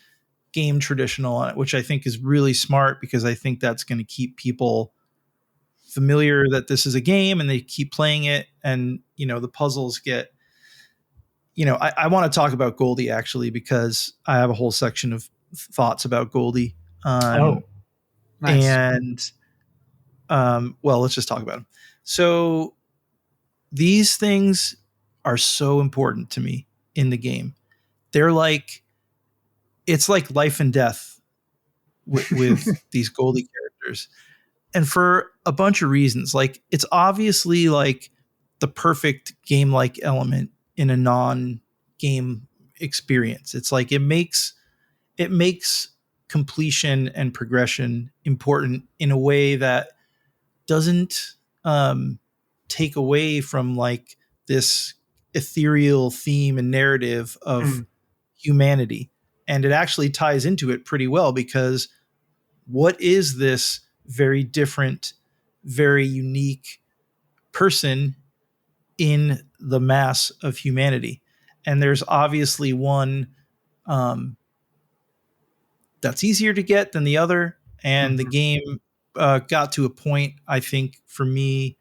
game traditional on it, which I think is really smart, because I think that's going to keep people familiar that this is a game and they keep playing it. And, the puzzles get, I want to talk about Goldie actually, because I have a whole section of thoughts about Goldie. Nice. And, let's just talk about them. So these things are so important to me in the game. They're it's like life and death with these Goldie characters. And for a bunch of reasons, it's obviously the perfect game-like element in a non-game experience. It's it makes completion and progression important in a way that doesn't take away from this ethereal theme and narrative of humanity. And it actually ties into it pretty well, because what is this very different, very unique person in the mass of humanity? And there's obviously one that's easier to get than the other. And the game got to a point, I think, for me,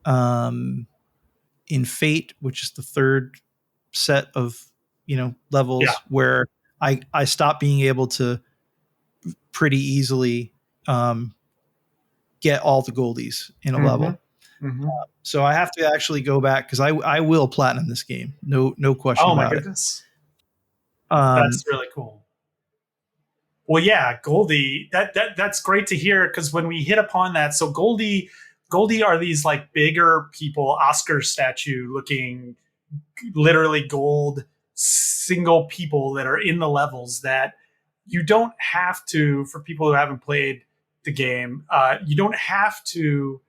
in Fate, which is the third set of levels, where I stopped being able to pretty easily get all the Goldies in a level. Mm-hmm. So I have to actually go back because I will platinum this game. No question Oh my about goodness. it. That's really cool. Well, yeah, Goldie, that's great to hear, because when we hit upon that, so Goldie are these like bigger people, Oscar statue looking, literally gold single people that are in the levels that you don't have to, for people who haven't played the game, you don't have to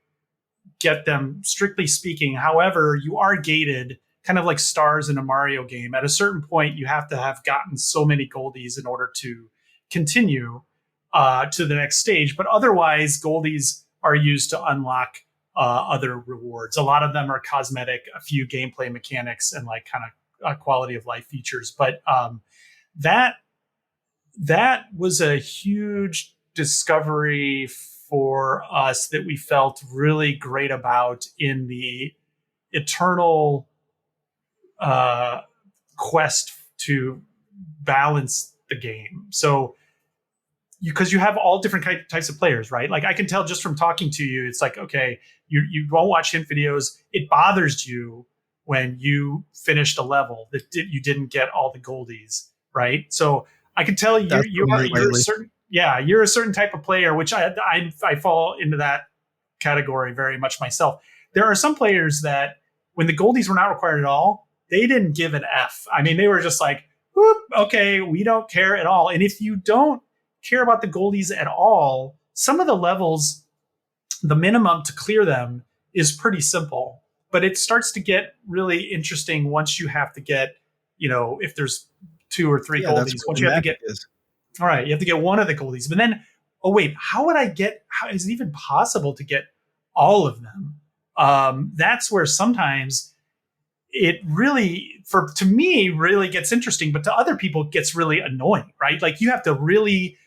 get them, strictly speaking. However, you are gated, kind of like stars in a Mario game. At a certain point, you have to have gotten so many Goldies in order to continue to the next stage. But otherwise, Goldies are used to unlock other rewards. A lot of them are cosmetic, a few gameplay mechanics, and like kind of quality of life features. But that was a huge discovery for us that we felt really great about in the eternal quest to balance the game. So, because you have all different types of players, right? Like I can tell just from talking to you, it's like, okay, you won't watch hint videos. It bothers you when you finished a level that you didn't get all the Goldies, right? So I can tell you're a certain, you're a certain type of player, which I fall into that category very much myself. There are some players that when the Goldies were not required at all, they didn't give an F. I mean, they were just like, whoop, okay, we don't care at all. And if you don't care about the Goldies at all, some of the levels, the minimum to clear them is pretty simple, but it starts to get really interesting once you have to get, if there's 2 or 3 Goldies, once you have to get, all right, you have to get one of the Goldies, but then, oh wait, how is it even possible to get all of them? That's where sometimes it really, to me, really gets interesting, but to other people it gets really annoying, right? Like you have to really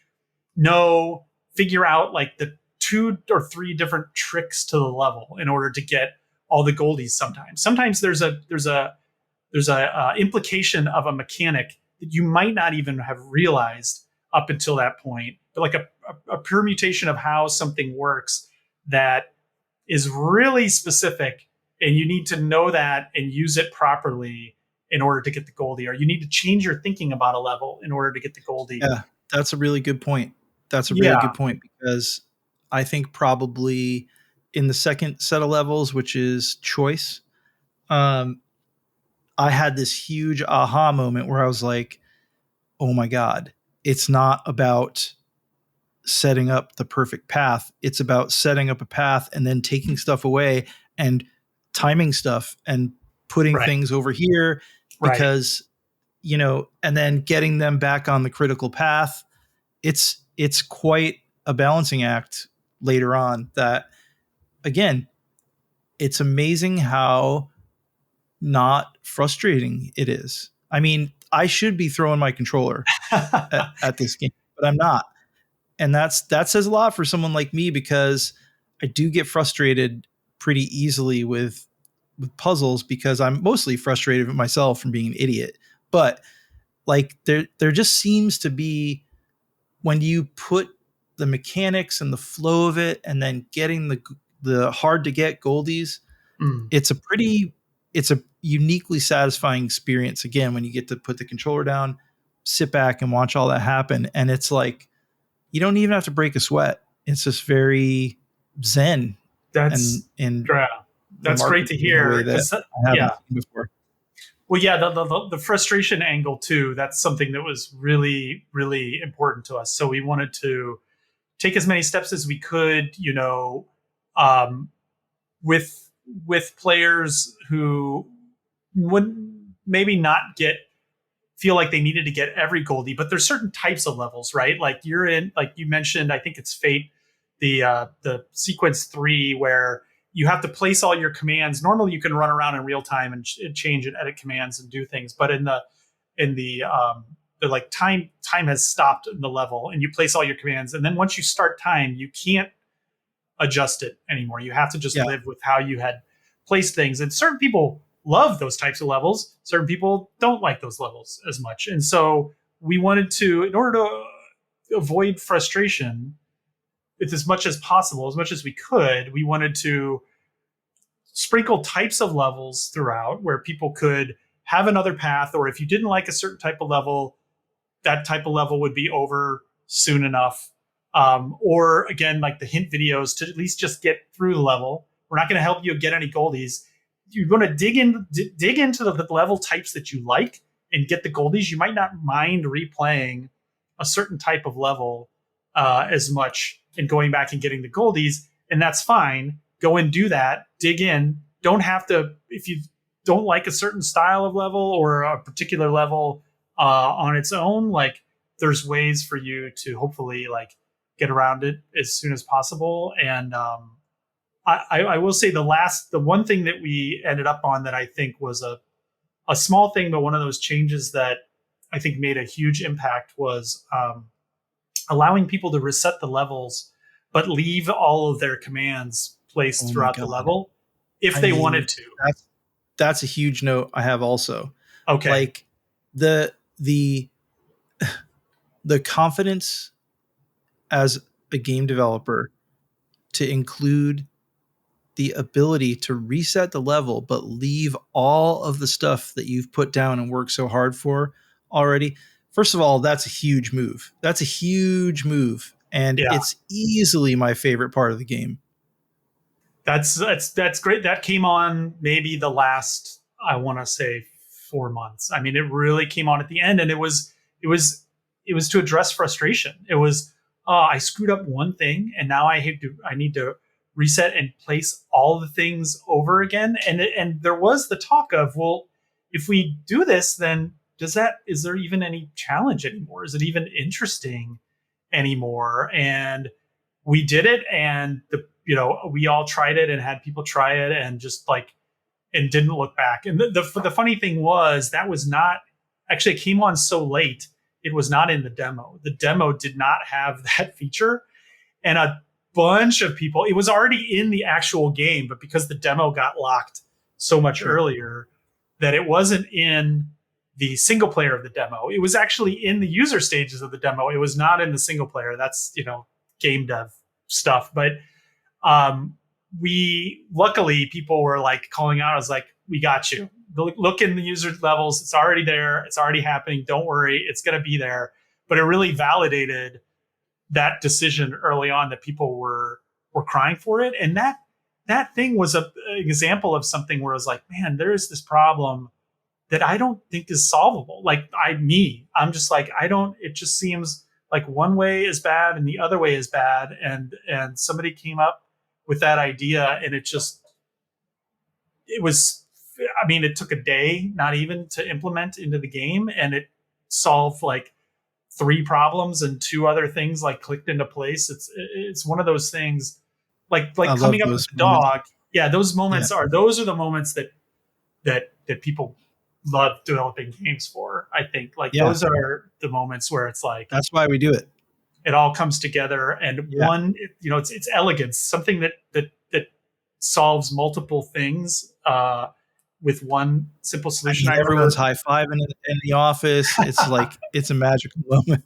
figure out like the 2 or 3 different tricks to the level in order to get all the Goldies. Sometimes there's a implication of a mechanic that you might not even have realized up until that point, but like a permutation of how something works that is really specific, and you need to know that and use it properly in order to get the Goldie, or you need to change your thinking about a level in order to get the Goldie. Yeah, that's a really good point. That's a really good point, because I think probably in the second set of levels, which is choice, I had this huge aha moment where I was like, oh my God, it's not about setting up the perfect path. It's about setting up a path and then taking stuff away and timing stuff and putting things over here because, and then getting them back on the critical path. It's quite a balancing act later on that, again, it's amazing how not frustrating it is. I mean, I should be throwing my controller at this game, but I'm not. And that says a lot for someone like me, because I do get frustrated pretty easily with puzzles, because I'm mostly frustrated with myself from being an idiot. But like there just seems to be, when you put the mechanics and the flow of it and then getting the hard to get Goldies, it's a uniquely satisfying experience. Again, when you get to put the controller down, sit back and watch all that happen. And it's like, you don't even have to break a sweat. It's just very zen. That's great to hear. Before. Well, yeah, the frustration angle too. That's something that was really, really important to us. So we wanted to take as many steps as we could, with players who would maybe not feel like they needed to get every Goldie, but there's certain types of levels, right? Like you're in, like you mentioned, I think it's Fate, the sequence 3, where you have to place all your commands. Normally you can run around in real time and change and edit commands and do things, but in the like time has stopped in the level, and you place all your commands, and then once you start time, you can't adjust it anymore. You have to just live with how you had placed things. And certain people love those types of levels. Certain people don't like those levels as much. And so we wanted to, in order to avoid frustration, it's as much as possible, as much as we could, we wanted to sprinkle types of levels throughout where people could have another path, or if you didn't like a certain type of level, that type of level would be over soon enough. Or again, like the hint videos to at least just get through the level. We're not going to help you get any goldies. You're going to dig into the level types that you like and get the goldies. You might not mind replaying a certain type of level as much and going back and getting the goldies, and that's fine. Go and do that. Dig in. Don't have to, if you don't like a certain style of level or a particular level on its own, like there's ways for you to hopefully like get around it as soon as possible. And I will say the one thing that we ended up on that I think was a small thing, but one of those changes that I think made a huge impact was allowing people to reset the levels, but leave all of their commands placed throughout the level if they wanted to. That's a huge note I have also. Okay. Like the confidence as a game developer to include the ability to reset the level, but leave all of the stuff that you've put down and worked so hard for already. First of all, that's a huge move. That's a huge move. And it's easily my favorite part of the game. That's great. That came on maybe the last, I want to say 4 months. I mean, it really came on at the end, and it was to address frustration. It was, I screwed up one thing, and now I need to reset and place all the things over again. And there was the talk of, well, if we do this, then is there even any challenge anymore? Is it even interesting anymore? And we did it, and we all tried it and had people try it and just and didn't look back. And the funny thing was that was not actually, it came on so late. It was not in the demo. The demo did not have that feature, and a bunch of people, it was already in the actual game, but because the demo got locked so much earlier that it wasn't in the single player of the demo. It was actually in the user stages of the demo. It was not in the single player. That's, game dev stuff. But luckily people were like calling out. I was like, we got you. Look in the user levels. It's already there. It's already happening. Don't worry. It's going to be there. But it really validated that decision early on that people were crying for it. And that thing was an example of something where I was like, man, there is this problem that I don't think is solvable. Like I'm just like, it just seems like one way is bad and the other way is bad. And somebody came up with that idea, and it took a day, not even, to implement into the game. And it solved like 3 problems and 2 other things like clicked into place. It's one of those things like coming up with the dog. Yeah. Those moments are the moments that people love developing games for. I think those are the moments where it's like, that's why we do it. It all comes together, and it's elegance, something that solves multiple things with one simple solution. Everyone's high-fiving in the office. It's like, it's a magical moment.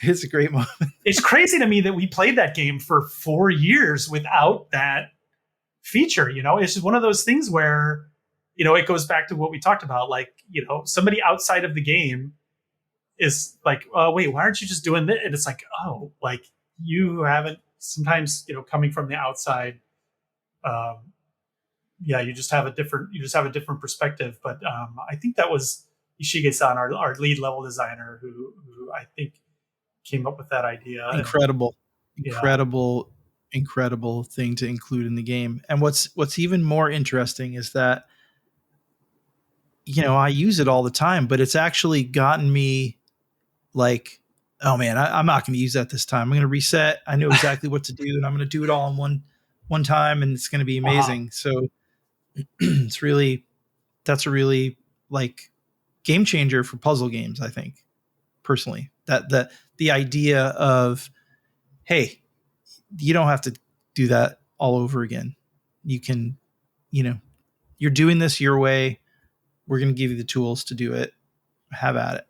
It's a great moment. It's crazy to me that we played that game for 4 years without that feature. It's just one of those things where, it goes back to what we talked about. Like, somebody outside of the game is like, oh, wait, why aren't you just doing this? And it's like, oh, like you haven't sometimes, coming from the outside. You just have a different perspective. But I think that was Ishige-san, our lead level designer, who I think came up with that idea. Incredible thing to include in the game. And what's even more interesting is that, I use it all the time, but it's actually gotten me like, oh man, I'm not going to use that this time. I'm going to reset. I know exactly what to do, and I'm going to do it all in one time, and it's going to be amazing. So that's a really like game changer for puzzle games, I think, personally. That the idea of, hey, you don't have to do that all over again. You can, you're doing this your way. We're going to give you the tools to do it. Have at it.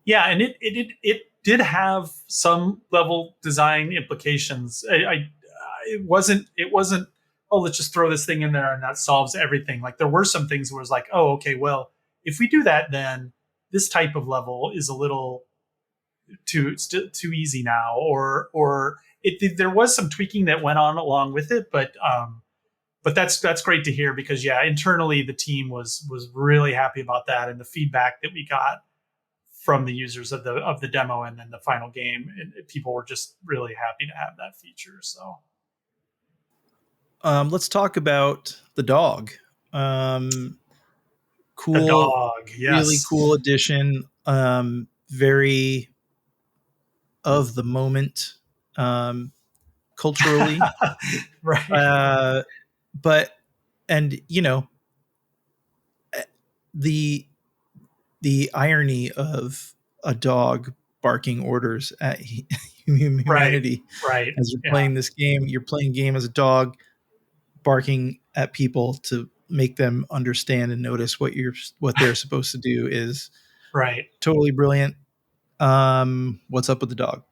Yeah, and it did have some level design implications. It wasn't oh, let's just throw this thing in there and that solves everything. Like there were some things where it's like, oh, okay, well, if we do that, then this type of level is a little too easy now, or there was some tweaking that went on along with it, but that's great to hear, because internally the team was really happy about that, and the feedback that we got from the users of the demo and then the final game, and people were just really happy to have that feature. So let's talk about the dog. Cool, the dog, yes. Really cool addition. Very of the moment, culturally, right? But you know, the irony of a dog barking orders at humanity. Right. As you're playing this game, you're playing game as a dog barking at people to make them understand and notice what they're supposed to do is right. Totally brilliant. What's up with the dog?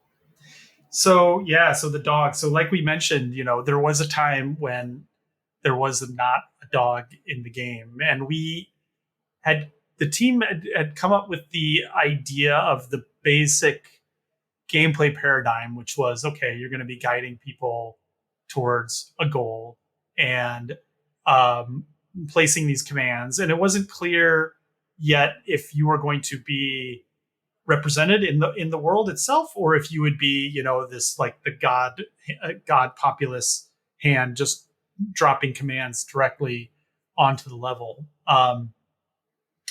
So the dog. So like we mentioned, there was a time when there was not a dog in the game, and the team had come up with the idea of the basic gameplay paradigm, which was, okay, you're going to be guiding people towards a goal and placing these commands. And it wasn't clear yet if you were going to be represented in the world itself, or if you would be, this like the god populace hand just dropping commands directly onto the level.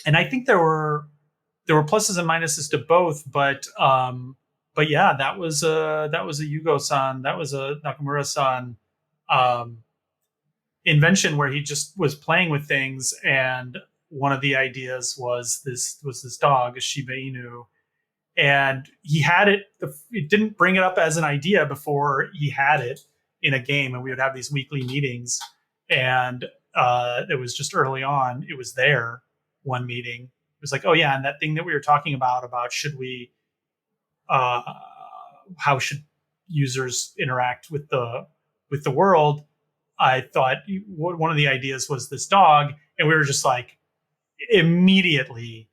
And I think there were pluses and minuses to both, but yeah, that was a Yugo-san, that was a Nakamura-san invention, where he just was playing with things, and one of the ideas was this dog, a Shiba Inu, and he had it. He didn't bring it up as an idea before he had it in a game, and we would have these weekly meetings, and it was just early on. It was there one meeting. It was like, oh yeah, and that thing that we were talking about should we, how should users interact with the world? I thought one of the ideas was this dog, and we were just like, immediately,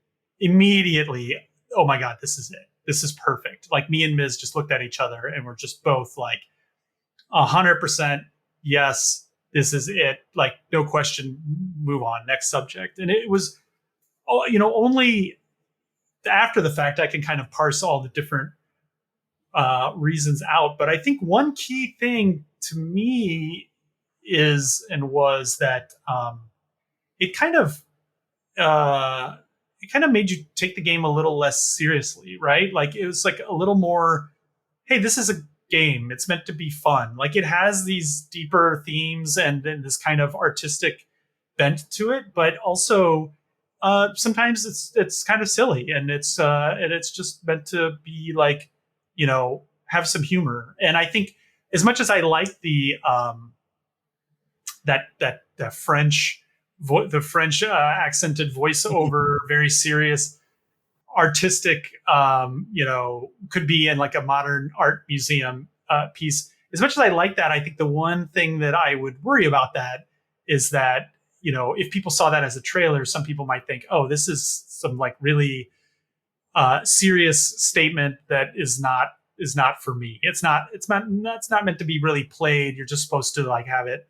oh my God, this is it. This is perfect. Like me and Miz just looked at each other and we're just both like 100% yes, this is it. Like no question, move on, next subject. And it was, only after the fact I can kind of parse all the different reasons out. But I think one key thing to me was that it kind of made you take the game a little less seriously, right? Like it was like a little more, hey, this is a game. It's meant to be fun. Like it has these deeper themes and this kind of artistic bent to it, but also sometimes it's kind of silly, and it's just meant to be like, have some humor. And I think as much as I like the that French accented voiceover, very serious, artistic, could be in like a modern art museum piece. As much as I like that, I think the one thing that I would worry about that is that, if people saw that as a trailer, some people might think, oh, this is some like really serious statement that is not for me. It's not meant to be really played. You're just supposed to like have it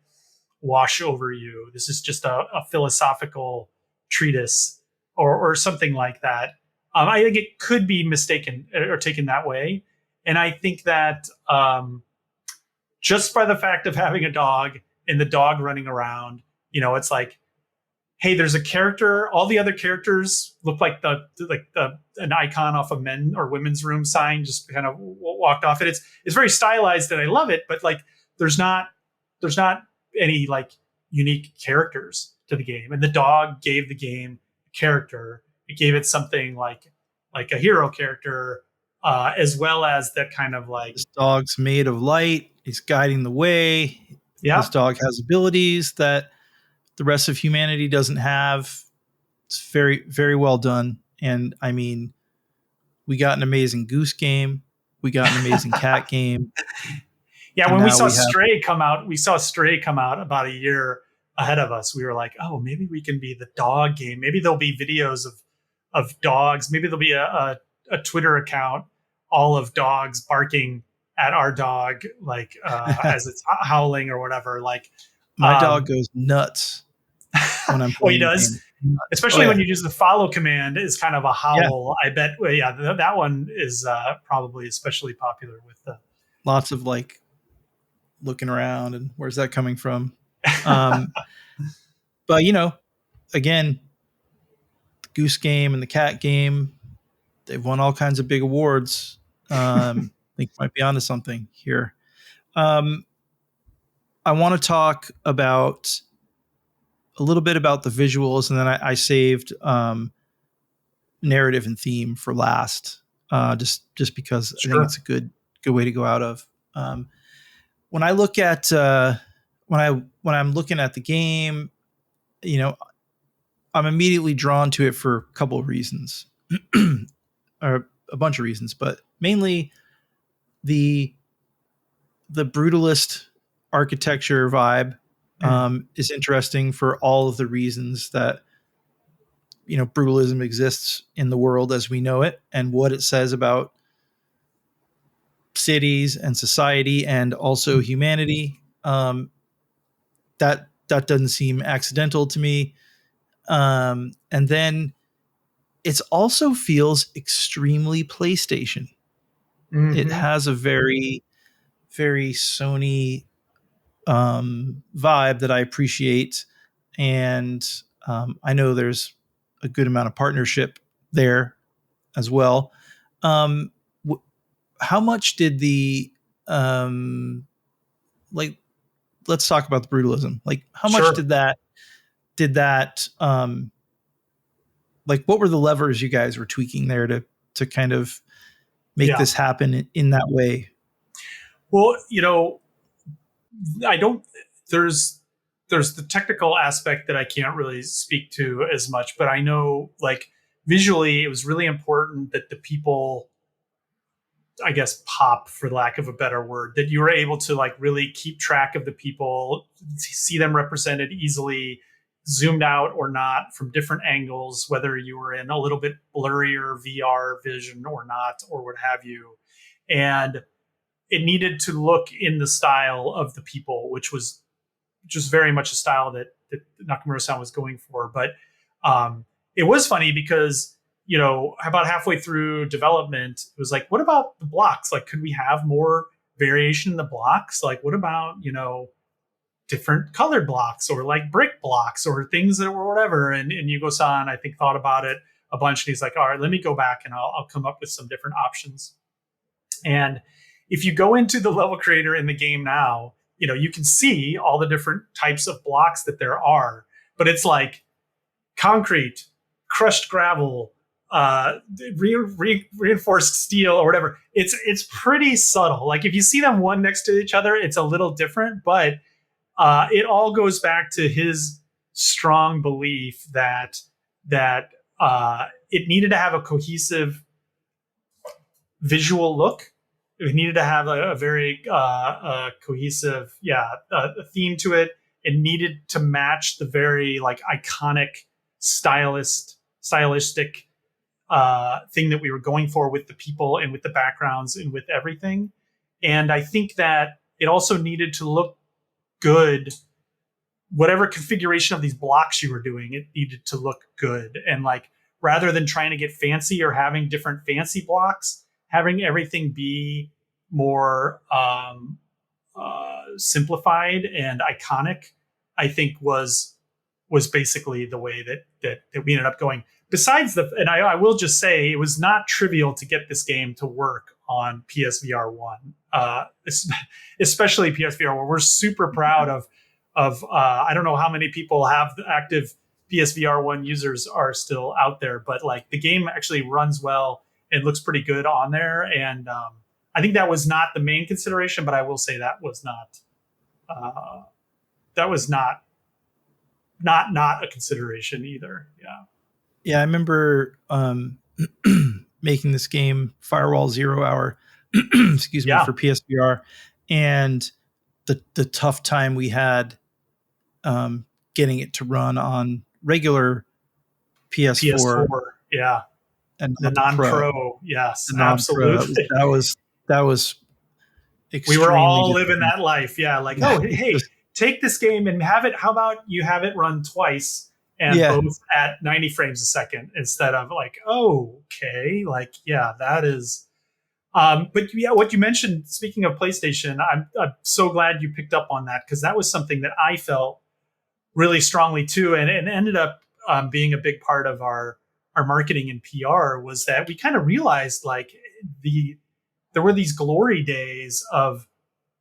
wash over you. This is just a philosophical treatise or something like that. I think it could be mistaken or taken that way. And I think that just by the fact of having a dog and the dog running around, it's like, hey, there's a character. All the other characters look like an icon off a men or women's room sign, just kind of walked off it. It's very stylized and I love it, but like there's not any like unique characters to the game, and the dog gave the game a character. It gave it something like a hero character, as well as that kind of like, this dog's made of light. He's guiding the way. Yeah, this dog has abilities that the rest of humanity doesn't have. It's very, very well done. And I mean, we got an amazing goose game. We got an amazing cat game. Yeah, And when we now saw we have Stray come out, about a year ahead of us. We were like, oh, maybe we can be the dog game. Maybe there'll be videos of dogs. Maybe there'll be a Twitter account, all of dogs barking at our dog, like as it's howling or whatever. Like, my dog goes nuts when I'm oh, he playing the does. game. Nuts. Especially Oh, when yeah. you use the follow command, is kind of a Yeah. howl. I bet. Well, yeah, that one is probably especially popular with the. Lots of like looking around and where's that coming from? But again, the Goose Game and the Cat Game, they've won all kinds of big awards. I think might be onto something here. I want to talk about a little bit about the visuals, and then I saved narrative and theme for last, just because I think it's a good way to go out of. When I look at when I'm looking at the game, I'm immediately drawn to it for a couple of reasons, or a bunch of reasons, but mainly the brutalist architecture vibe is interesting for all of the reasons that brutalism exists in the world as we know it, and what it says about cities and society and also humanity. That doesn't seem accidental to me. And then it also feels extremely PlayStation. Mm-hmm. It has a very, very Sony vibe that I appreciate. And I know there's a good amount of partnership there as well. How much did the let's talk about the brutalism. Like, how much did that what were the levers you guys were tweaking there to kind of make this happen in that way? Well, I don't. There's the technical aspect that I can't really speak to as much, but I know, like, visually, it was really important that the people, I guess, pop, for lack of a better word, that you were able to like really keep track of the people, see them represented easily, zoomed out or not, from different angles, whether you were in a little bit blurrier VR vision or not, or what have you. And it needed to look in the style of the people, which was just very much a style that Nakamura-san was going for. But it was funny because, about halfway through development, it was like, what about the blocks? Like, could we have more variation in the blocks? Like, what about, different colored blocks, or like brick blocks, or things that were whatever? And Yugo-san, I think, thought about it a bunch, and he's like, all right, let me go back and I'll come up with some different options. And if you go into the level creator in the game now, you can see all the different types of blocks that there are, but it's like concrete, crushed gravel, reinforced steel, or whatever. It's pretty subtle. Like, if you see them one next to each other, it's a little different, but it all goes back to his strong belief that it needed to have a cohesive visual look. It needed to have a very cohesive, theme to it. It needed to match the very like iconic stylistic thing that we were going for with the people and with the backgrounds and with everything. And I think that it also needed to look good. Whatever configuration of these blocks you were doing, it needed to look good. And like, rather than trying to get fancy or having different fancy blocks, having everything be more simplified and iconic, I think was basically the way that we ended up going. Besides and I will just say, it was not trivial to get this game to work on PSVR 1, especially PSVR 1. We're super proud of I don't know how many people have the active PSVR 1 users are still out there, but like, the game actually runs well. It looks pretty good on there. And I think that was not the main consideration, but I will say that was not a consideration either. Yeah. Yeah. I remember making this game Firewall 0 Hour, excuse me, for PSVR. and the tough time we had getting it to run on regular PS4, yeah, and the not non-pro. Yes, the non-pro. absolutely. That was We were all extremely living that life. Yeah, like, oh, hey, take this game and have it. How about you have it run twice and both at 90 frames a second instead of like, oh, okay, like, yeah, that is. But yeah, what you mentioned, speaking of PlayStation, I'm so glad you picked up on that, because that was something that I felt really strongly too, and ended up being a big part of our marketing and PR, was that we kind of realized like there were these glory days of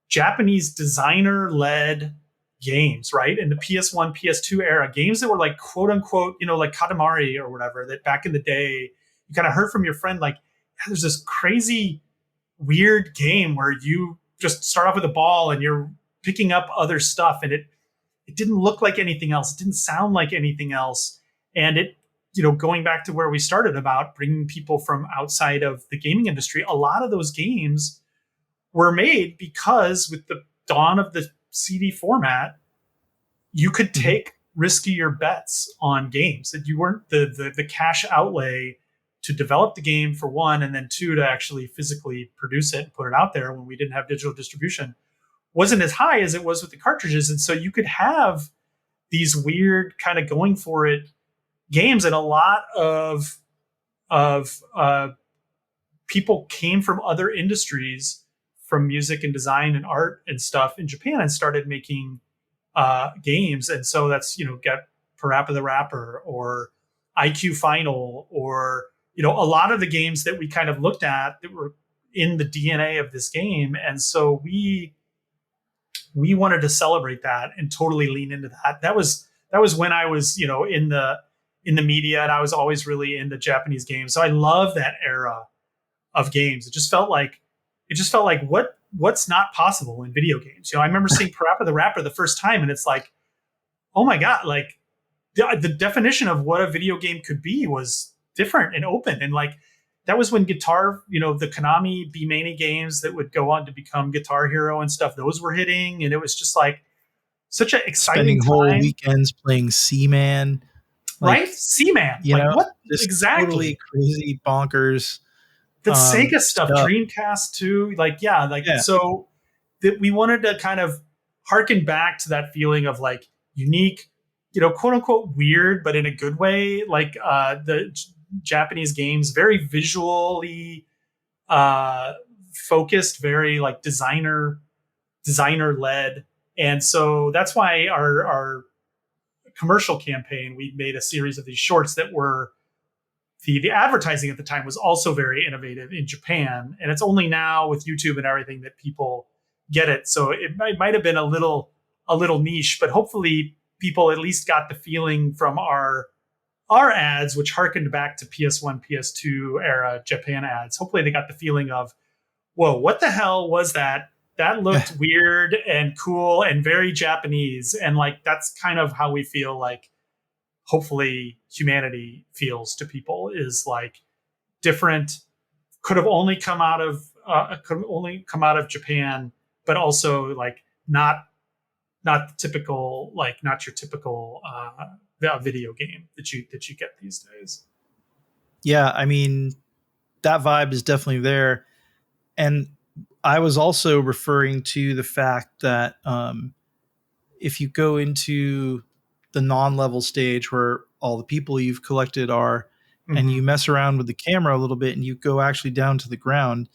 Japanese designer-led games, right? In the PS1, PS2 era, games that were like quote unquote, like Katamari or whatever, that back in the day, you kind of heard from your friend, like, yeah, there's this crazy, weird game where you just start off with a ball and you're picking up other stuff, and it didn't look like anything else. It didn't sound like anything else. And it, going back to where we started about bringing people from outside of the gaming industry, a lot of those games were made because with the dawn of the CD format, you could take riskier bets on games, that you weren't the cash outlay to develop the game, for one, and then two, to actually physically produce it and put it out there when we didn't have digital distribution, wasn't as high as it was with the cartridges. And so you could have these weird kind of going for it games, and a lot of people came from other industries, from music and design and art and stuff in Japan, and started making games. And so that's, got Parappa the Rapper or IQ Final, or, a lot of the games that we kind of looked at that were in the DNA of this game. And so we wanted to celebrate that and totally lean into that. That was when I was, in the media, and I was always really into Japanese games. So I love that era of games. It just felt like what's not possible in video games. I remember seeing Parappa the Rapper the first time, and it's like, oh my God, like the definition of what a video game could be was different and open. And like, that was when Guitar, the Konami B-Mania games that would go on to become Guitar Hero and stuff, those were hitting. And it was just like such an exciting spending time. Whole weekends playing Seaman. Right? Seaman. Like, what? Exactly. Totally crazy bonkers. The Sega stuff, Dreamcast too. So that we wanted to kind of harken back to that feeling of like unique, quote unquote weird, but in a good way. Like the Japanese games, very visually focused, very like designer led. And so that's why our commercial campaign, we made a series of these shorts that were the advertising at the time was also very innovative in Japan. And it's only now with YouTube and everything that people get it. So it might have been a little niche, but hopefully people at least got the feeling from our ads, which harkened back to PS1, PS2 era Japan ads. Hopefully they got the feeling of, whoa, what the hell was that? That looked weird and cool and very Japanese. And like, that's kind of how we feel like hopefully humanity feels to people, is like different, could have only come out of Japan, but also like not the typical, like not your typical video game that you get these days. Yeah, I mean, that vibe is definitely there. And I was also referring to the fact that if you go into the non-level stage where all the people you've collected are, and you mess around with the camera a little bit and you go actually down to the ground,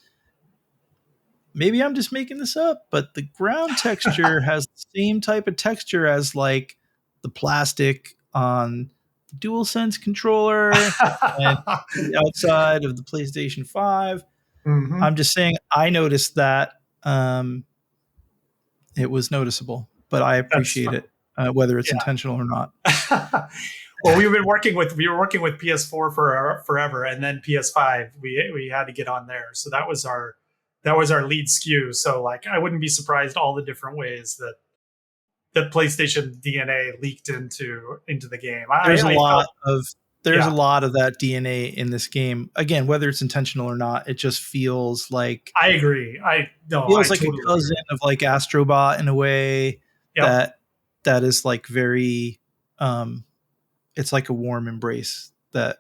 maybe I'm just making this up, but the ground texture has the same type of texture as like the plastic on the DualSense controller and the outside of the PlayStation 5. I'm just saying, I noticed that it was noticeable, but I appreciate it, whether it's intentional or not. Well, we were working with PS4 for forever, and then PS5 we had to get on there. So that was our lead SKU. So like, I wouldn't be surprised all the different ways that PlayStation DNA leaked into the game. There's a lot of there's a lot of that DNA in this game. Again, whether it's intentional or not, it just feels like I agree. Feels like totally a cousin of like Astrobot in a way that is like very it's like a warm embrace that,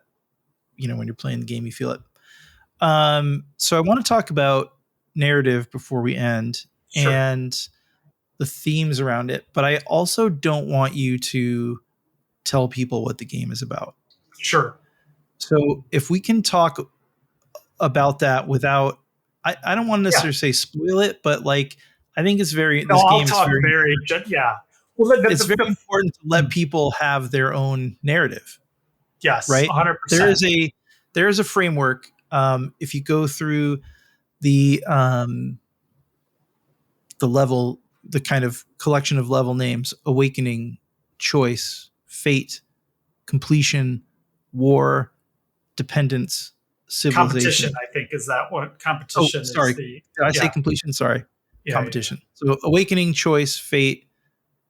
you know, when you're playing the game, you feel it. So I want to talk about narrative before we end and the themes around it, but I also don't want you to tell people what the game is about. Sure. So if we can talk about that without, I don't want to necessarily say spoil it, but like, I think it's very, Well, it's very important to let people have their own narrative. Yes. Right. 100%. There is a framework. If you go through the level, the kind of collection of level names: awakening, choice, fate, completion, war, dependence, civilization. Competition, I think, is that what competition is. Sorry. Did I say completion? Sorry. Competition. So awakening, choice, fate,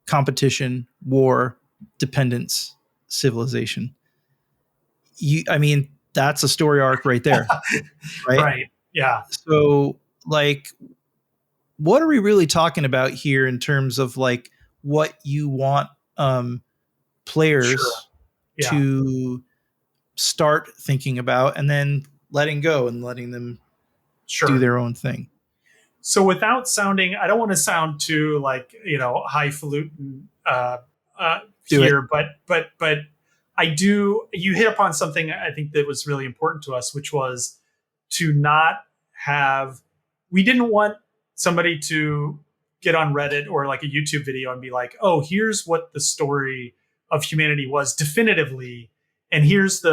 competition, war, dependence, civilization. I mean, that's a story arc right there. Right? Right. Yeah. So like, what are we really talking about here in terms of like what you want players to start thinking about and then letting go and letting them do their own thing? So without sounding, I don't want to sound too like, you know, highfalutin here, but I do, you hit upon something I think that was really important to us, which was to not have, we didn't want somebody to get on Reddit or like a YouTube video and be like, oh, here's what the story of humanity was definitively. And here's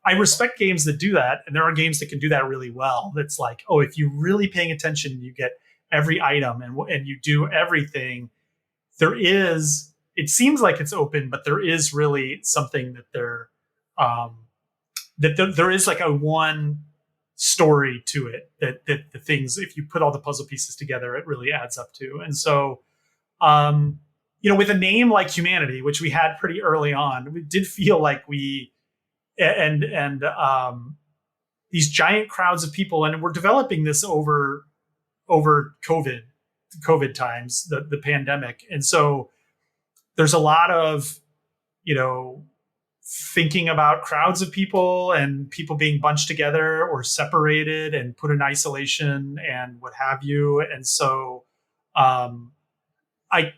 I respect games that do that. And there are games that can do that really well. That's like, oh, if you're really paying attention, you get every item and you do everything. It seems like it's open, but there is really something that there is like a one story to it that the things, if you put all the puzzle pieces together, it really adds up to. And so, you know, with a name like Humanity, which we had pretty early on, we did feel like these giant crowds of people, and we're developing this over COVID times, the pandemic. And so there's a lot of, you know, thinking about crowds of people and people being bunched together or separated and put in isolation and what have you. And so I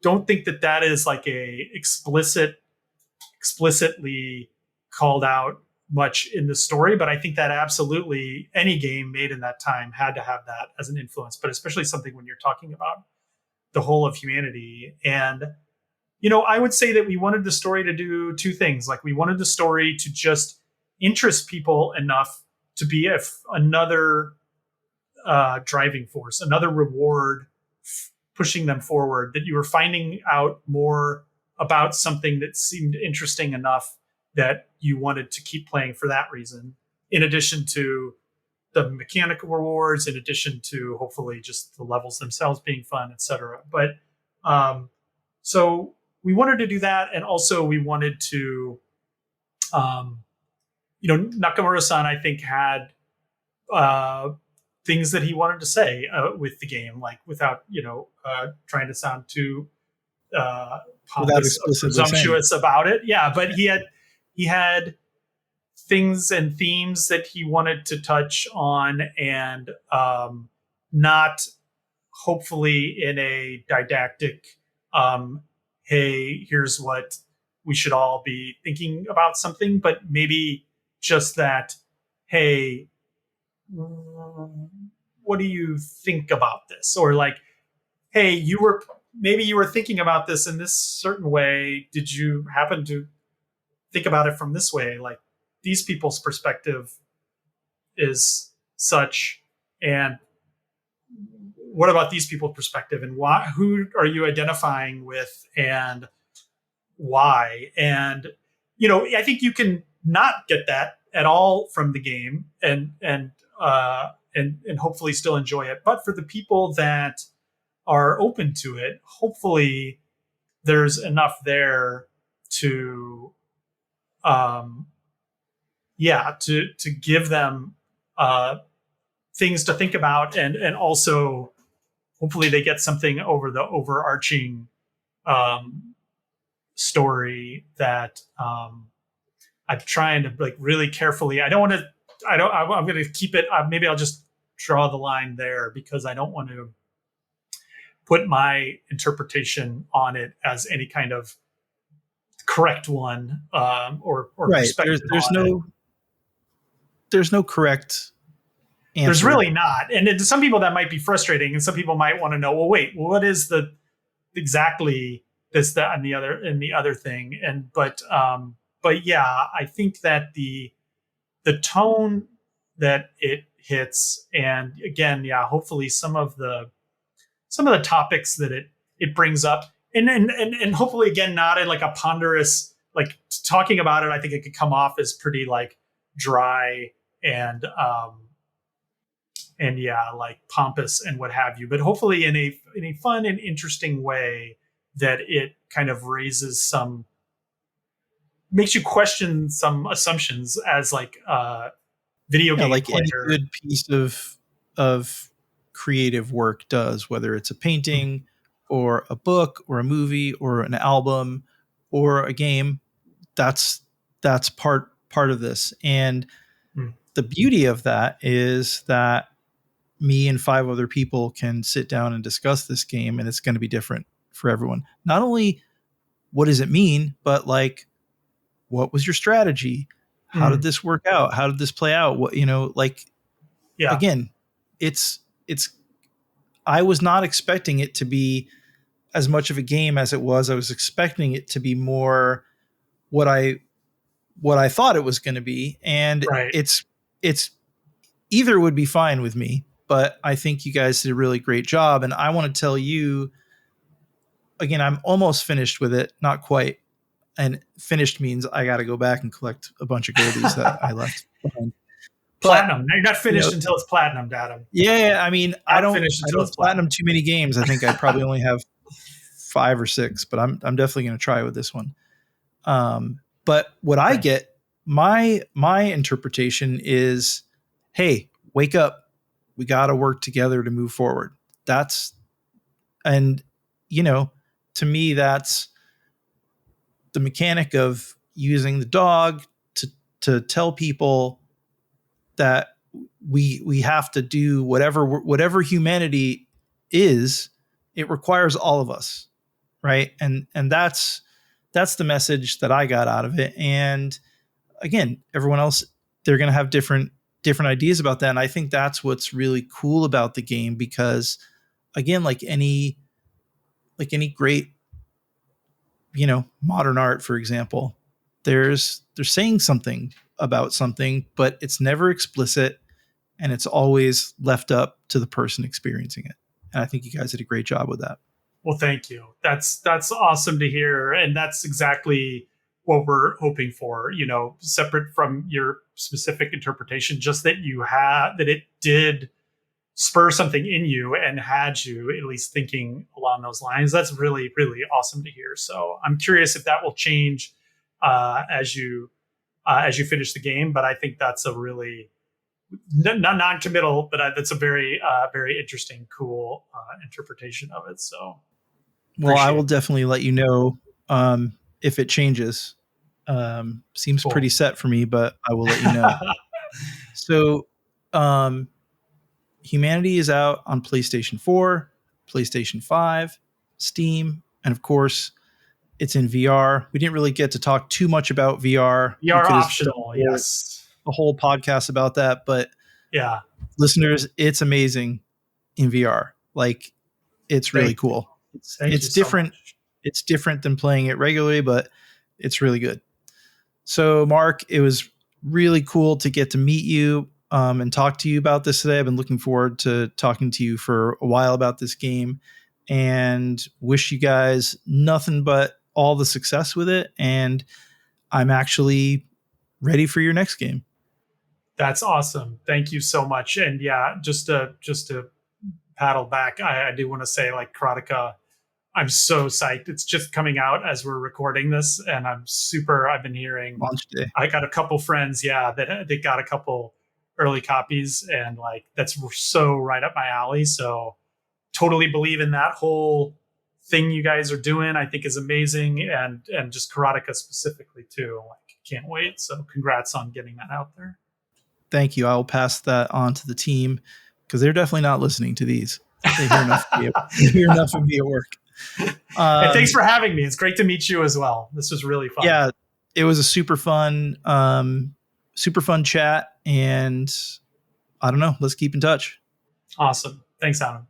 don't think that is like a explicitly called out much in the story, but I think that absolutely any game made in that time had to have that as an influence, but especially something when you're talking about the whole of humanity. And, you know, I would say that we wanted the story to do two things. Like, we wanted the story to just interest people enough to be another driving force, another reward pushing them forward, that you were finding out more about something that seemed interesting enough that you wanted to keep playing for that reason, in addition to the mechanical rewards, in addition to hopefully just the levels themselves being fun, etc. But so we wanted to do that. And also we wanted to, you know, Nakamura-san, I think, had things that he wanted to say with the game, like without, you know, trying to sound too pompous or presumptuous about it. Yeah, but he had things and themes that he wanted to touch on, and not hopefully in a didactic, hey, here's what we should all be thinking about something, but maybe just that, hey, what do you think about this? Or like, hey, maybe you were thinking about this in this certain way. Did you happen to think about it from this way? Like, these people's perspective is such, and what about these people's perspective, and who are you identifying with, and why? And, you know, I think you can not get that at all from the game, and hopefully still enjoy it. But for the people that are open to it, hopefully there's enough there to to give them things to think about, and also hopefully they get something over the overarching story that I'm trying to like really carefully. I'm going to keep it. Maybe I'll just draw the line there because I don't want to put my interpretation on it as any kind of correct one, or right. perspective. There's no correct answer. There's really not. And to some people that might be frustrating, and some people might want to know, well, wait, what is the exactly this, that, and the other thing? And but yeah, I think that the tone that it hits, and again, yeah, hopefully some of the topics that it brings up, and hopefully again, not in like a ponderous, like talking about it, I think it could come off as pretty like dry and yeah, like pompous and what have you, but hopefully in a fun and interesting way that it kind of makes you question some assumptions as like video game like player. any good piece of creative work does, whether it's a painting or a book or a movie or an album or a game. That's part of this. And the beauty of that is that me and 5 other people can sit down and discuss this game, and it's going to be different for everyone. Not only what does it mean, but like, what was your strategy? How did this work out? How did this play out? What, again, it's, I was not expecting it to be as much of a game as it was. I was expecting it to be more what I thought it was going to be. And it's either would be fine with me, but I think you guys did a really great job. And I want to tell you again, I'm almost finished with it. Not quite. And finished means I got to go back and collect a bunch of goldies that I left behind. Platinum. You're not finished until it's platinum, Adam. Yeah, I mean, I don't platinum too many games. I think I probably only have 5 or 6, but I'm definitely going to try with this one. But what I get, my interpretation is, hey, wake up. We got to work together to move forward. And to me, that's the mechanic of using the dog to tell people that we have to do whatever humanity is. It requires all of us, right? And that's the message that I got out of it. And again, everyone else, they're going to have different ideas about that. And I think that's what's really cool about the game, because again, like any great, modern art, for example, they're saying something about something, but it's never explicit, and it's always left up to the person experiencing it. And I think you guys did a great job with that. Well, thank you. That's awesome to hear. And that's exactly what we're hoping for, separate from your specific interpretation, just that that it did spur something in you and had you at least thinking along those lines. That's really, really awesome to hear. So I'm curious if that will change as you finish the game. But I think that's a really not non-committal, but that's a very, very interesting, cool interpretation of it. So, well, I will definitely let you know if it changes. Seems cool. Pretty set for me, but I will let you know. So, Humanity is out on PlayStation 4, PlayStation 5, Steam, and of course, it's in VR. We didn't really get to talk too much about VR. VR optional, yes. A whole podcast about that, but yeah, listeners, it's amazing in VR. Like, it's really cool. It's different. So it's different than playing it regularly, but it's really good. So, Mark, it was really cool to get to meet you and talk to you about this today. I've been looking forward to talking to you for a while about this game, and wish you guys nothing but all the success with it. And I'm actually ready for your next game. That's awesome. Thank you so much. And yeah, just to paddle back, I do want to say, like, Karateka, I'm so psyched. It's just coming out as we're recording this, and I've been hearing Launch day. I got a couple friends, that they got a couple early copies, and like that's so right up my alley. So totally believe in that whole thing you guys are doing. I think is amazing, and just Karateka specifically too. Like, can't wait. So congrats on getting that out there. Thank you. I will pass that on to the team because they're definitely not listening to these. They hear enough of me at work. And thanks for having me. It's great to meet you as well. This was really fun. Yeah, it was a super fun chat, and I don't know. Let's keep in touch. Awesome. Thanks, Adam.